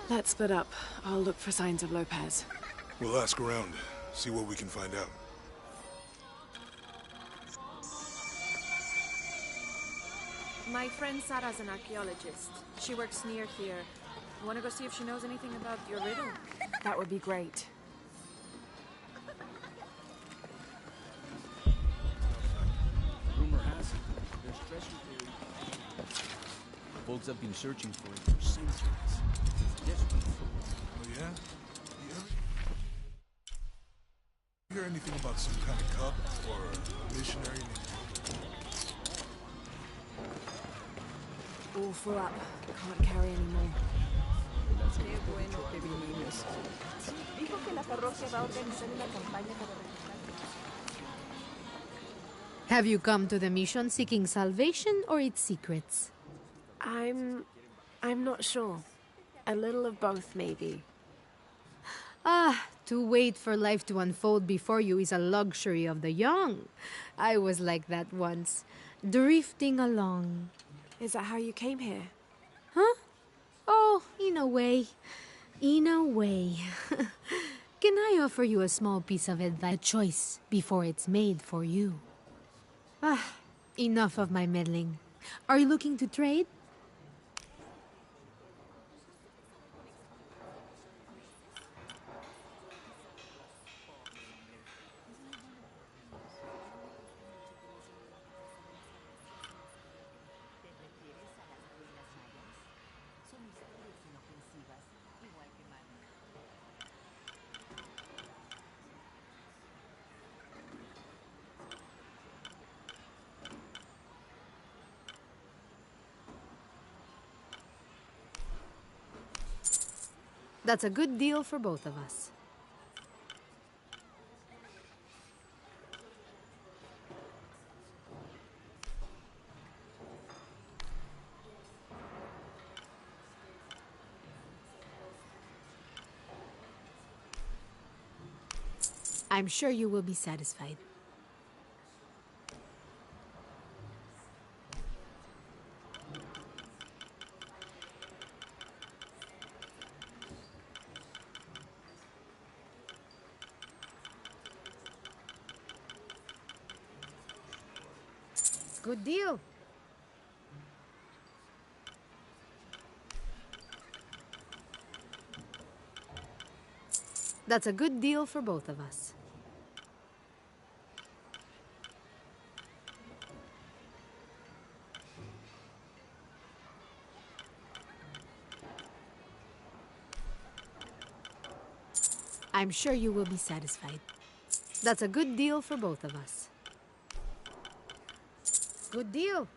Let's split up. I'll look for signs of Lopez. We'll ask around, see what we can find out. My friend Sarah's an archaeologist. She works near here. Want to go see if she knows anything about your riddle? That would be great. Rumor has it, there's treasure buried. Folks have been searching for it for centuries. Oh yeah? You hear anything about some kind of cup or a missionary named... All full up. Can't carry any more. Have you come to the mission seeking salvation or its secrets? I'm not sure. A little of both, maybe. To wait for life to unfold before you is a luxury of the young. I was like that once, drifting along. Is that how you came here? Huh? Oh, in a way. In a way. Can I offer you a small piece of advice? A choice before it's made for you. Enough of my meddling. Are you looking to trade? That's a good deal for both of us. I'm sure you will be satisfied. Good deal. That's a good deal for both of us. I'm sure you will be satisfied. That's a good deal for both of us. Good deal.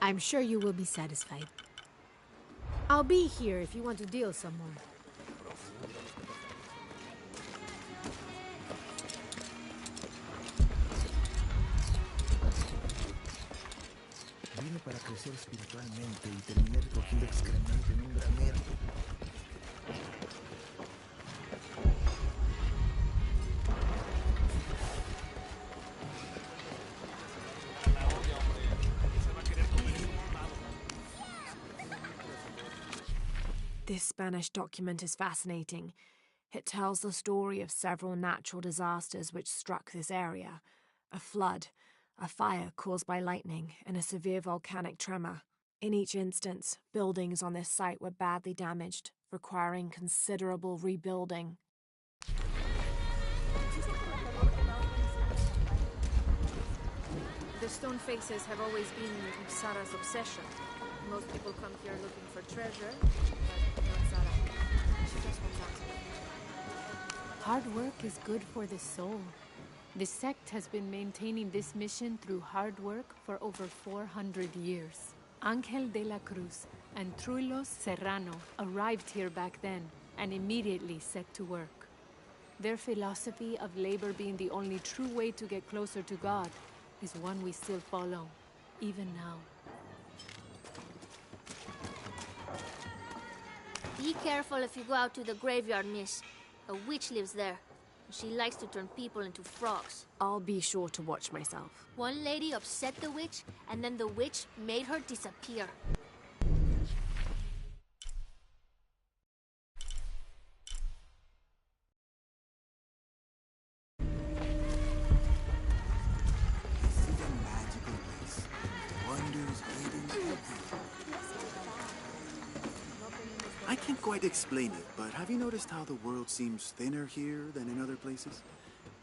I'm sure you will be satisfied. I'll be here if you want to deal some more. Vine para crecer espiritualmente y terminé recogiendo excremento en un granero. This Spanish document is fascinating. It tells the story of several natural disasters which struck this area. A flood, a fire caused by lightning, and a severe volcanic tremor. In each instance, buildings on this site were badly damaged, requiring considerable rebuilding. The stone faces have always been Sarah's obsession. Most people come here looking for treasure, but not Sarah. She just wants answers. Hard work is good for the soul. The sect has been maintaining this mission through hard work for over 400 years. Angel de la Cruz and Truilos Serrano arrived here back then and immediately set to work. Their philosophy of labor being the only true way to get closer to God is one we still follow, even now. Be careful if you go out to the graveyard, miss. A witch lives there. She likes to turn people into frogs. I'll be sure to watch myself. One lady upset the witch, and then the witch made her disappear. I can't quite explain it, but have you noticed how the world seems thinner here than in other places?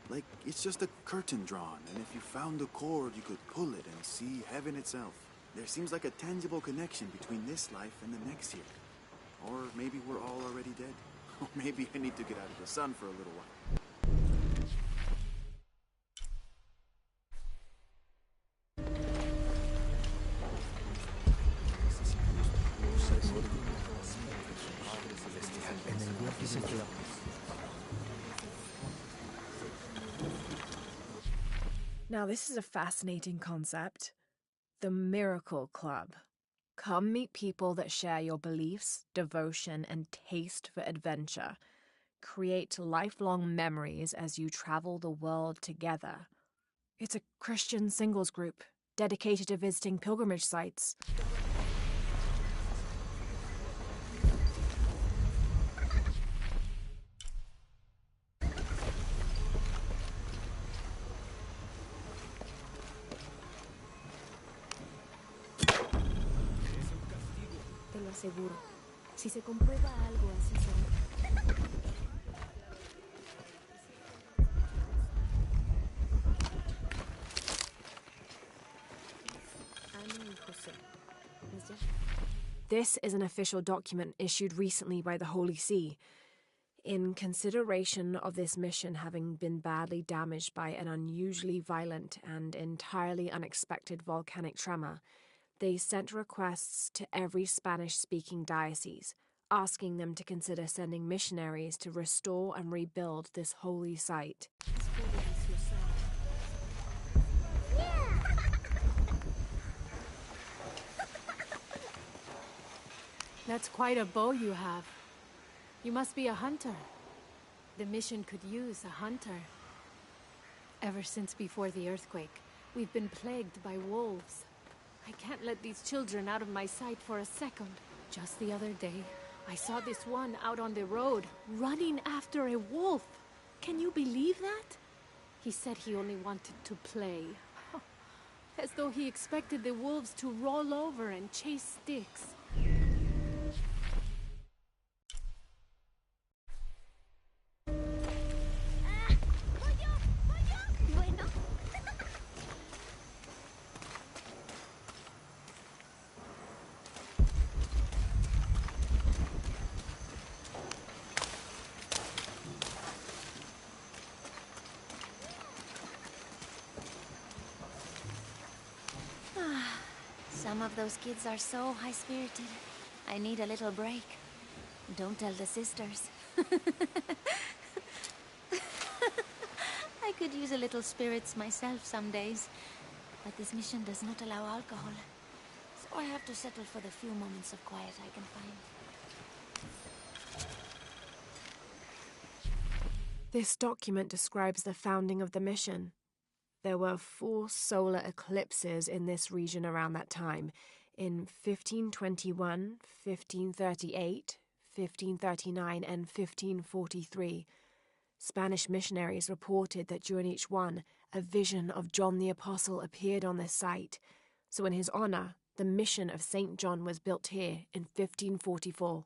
Like, it's just a curtain drawn, and if you found the cord, you could pull it and see heaven itself. There seems like a tangible connection between this life and the next here. Or maybe we're all already dead. Or maybe I need to get out of the sun for a little while. Now, this is a fascinating concept. The Miracle Club. Come meet people that share your beliefs, devotion, and taste for adventure. Create lifelong memories as you travel the world together. It's a Christian singles group dedicated to visiting pilgrimage sites. Te lo aseguro. Si se comprueba algo así será. Ana y José. ¿Es ya? This is an official document issued recently by the Holy See. In consideration of this mission having been badly damaged by an unusually violent and entirely unexpected volcanic tremor, they sent requests to every Spanish-speaking diocese, asking them to consider sending missionaries to restore and rebuild this holy site. That's quite a bow you have. You must be a hunter. The mission could use a hunter. Ever since before the earthquake, we've been plagued by wolves. I can't let these children out of my sight for a second. Just the other day, I saw this one out on the road, running after a wolf. Can you believe that? He said he only wanted to play. As though he expected the wolves to roll over and chase sticks. Some of those kids are so high-spirited. I need a little break. Don't tell the sisters. I could use a little spirits myself some days, but this mission does not allow alcohol. Or have to settle for the few moments of quiet I can find. This document describes the founding of the mission. There were 4 solar eclipses in this region around that time, in 1521, 1538, 1539, and 1543. Spanish missionaries reported that during each one, a vision of John the Apostle appeared on this site. So in his honor, the mission of St. John was built here in 1544.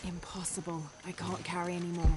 Impossible. I can't carry anymore.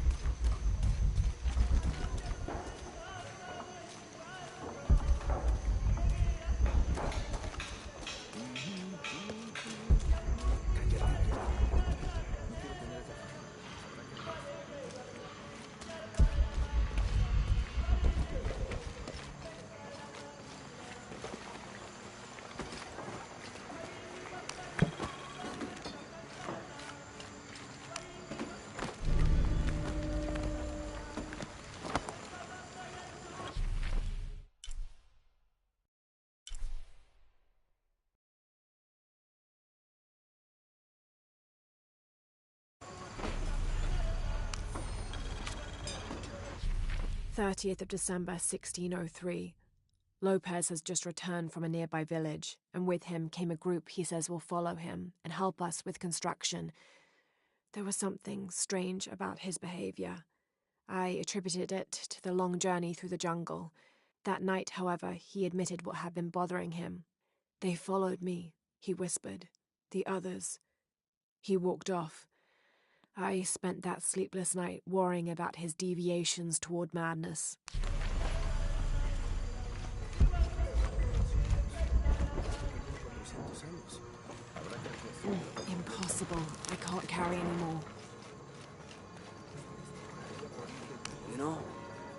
"30th of December, 1603. Lopez has just returned from a nearby village, and with him came a group he says will follow him and help us with construction. There was something strange about his behavior. I attributed it to the long journey through the jungle. That night, however, he admitted what had been bothering him. They followed me, he whispered. The others. He walked off. I spent that sleepless night worrying about his deviations toward madness. Impossible. I can't carry anymore. You know,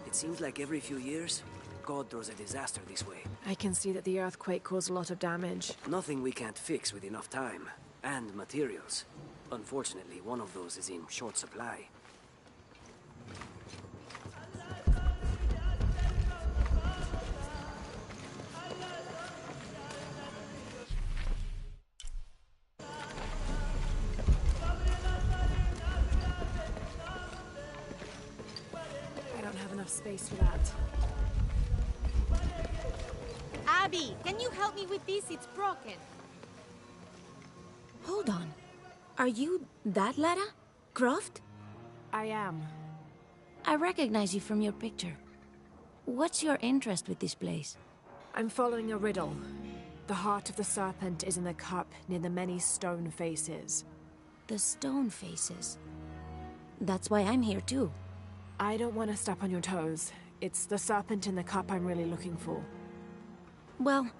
it seems like every few years, God throws a disaster this way. I can see that the earthquake caused a lot of damage. Nothing we can't fix with enough time. And materials. Unfortunately, one of those is in short supply. I don't have enough space for that. Abby, can you help me with this? It's broken. Hold on. Are you that Lara? Croft? I am. I recognize you from your picture. What's your interest with this place? I'm following a riddle. The heart of the serpent is in the cup near the many stone faces. The stone faces? That's why I'm here too. I don't want to step on your toes. It's the serpent in the cup I'm really looking for. Well,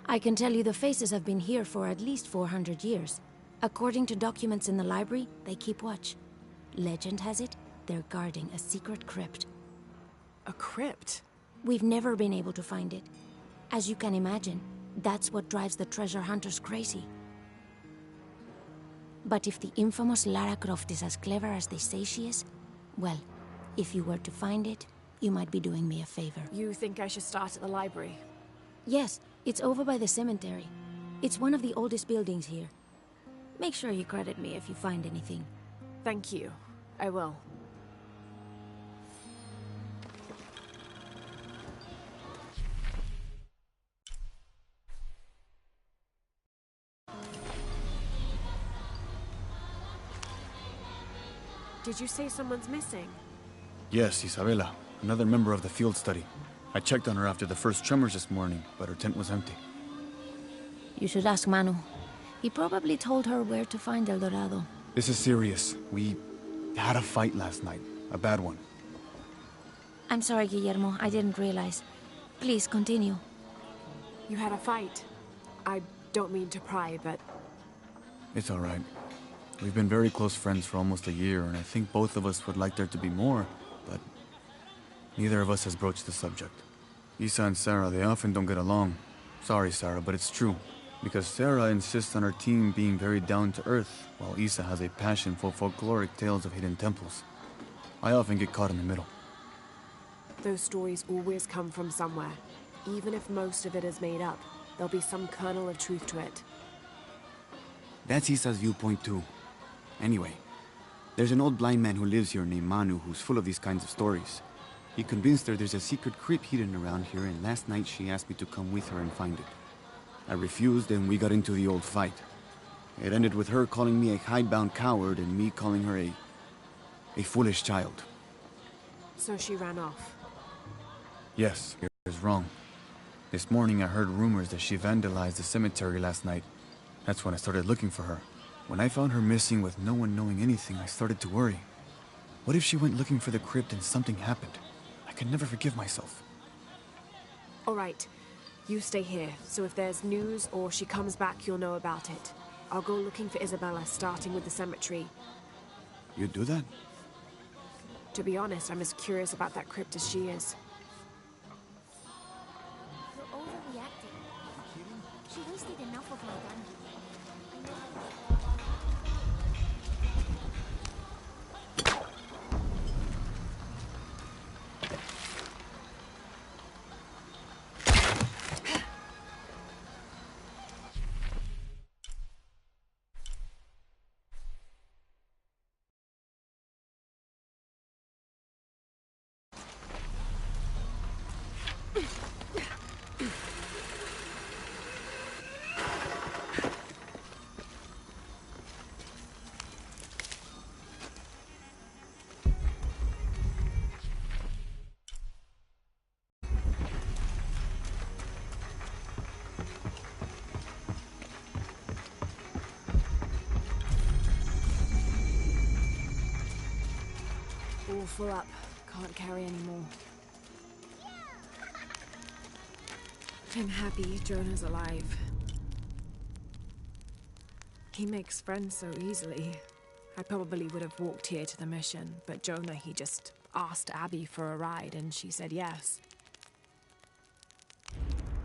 I can tell you the faces have been here for at least 400 years. According to documents in the library, they keep watch. Legend has it, they're guarding a secret crypt. A crypt? We've never been able to find it. As you can imagine, that's what drives the treasure hunters crazy. But if the infamous Lara Croft is as clever as they say she is, well, if you were to find it, you might be doing me a favor. You think I should start at the library? Yes, it's over by the cemetery. It's one of the oldest buildings here. Make sure you credit me if you find anything. Thank you. I will. Did you say someone's missing? Yes, Isabela, another member of the field study. I checked on her after the first tremors this morning, but her tent was empty. You should ask Manu. He probably told her where to find El Dorado. This is serious. We had a fight last night. A bad one. I'm sorry, Guillermo. I didn't realize. Please, continue. You had a fight. I don't mean to pry, but... It's all right. We've been very close friends for almost a year, and I think both of us would like there to be more, but neither of us has broached the subject. Isa and Sarah, they often don't get along. Sorry, Sarah, but it's true. Because Sarah insists on her team being very down-to-earth, while Isa has a passion for folkloric tales of hidden temples. I often get caught in the middle. Those stories always come from somewhere. Even if most of it is made up, there'll be some kernel of truth to it. That's Isa's viewpoint too. Anyway, there's an old blind man who lives here named Manu who's full of these kinds of stories. He convinced her there's a secret crypt hidden around here, and last night she asked me to come with her and find it. I refused, and we got into the old fight. It ended with her calling me a hidebound coward and me calling her a foolish child. So she ran off. Yes, it was wrong. This morning I heard rumors that she vandalized the cemetery last night. That's when I started looking for her. When I found her missing with no one knowing anything, I started to worry. What if she went looking for the crypt and something happened? I could never forgive myself. All right, you stay here, so if there's news or she comes back, you'll know about it. I'll go looking for Isabella, starting with the cemetery. You'd do that? To be honest, I'm as curious about that crypt as she is. You're overreacting. She wasted enough of my gun. All full up. Can't carry anymore. I'm happy Jonah's alive. He makes friends so easily. I probably would have walked here to the mission, but Jonah, he just asked Abby for a ride and she said yes.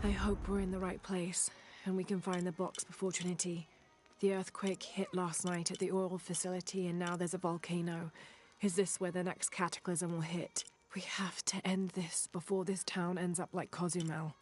I hope we're in the right place and we can find the box before Trinity. The earthquake hit last night at the oil facility and now there's a volcano. Is this where the next cataclysm will hit? We have to end this before this town ends up like Cozumel.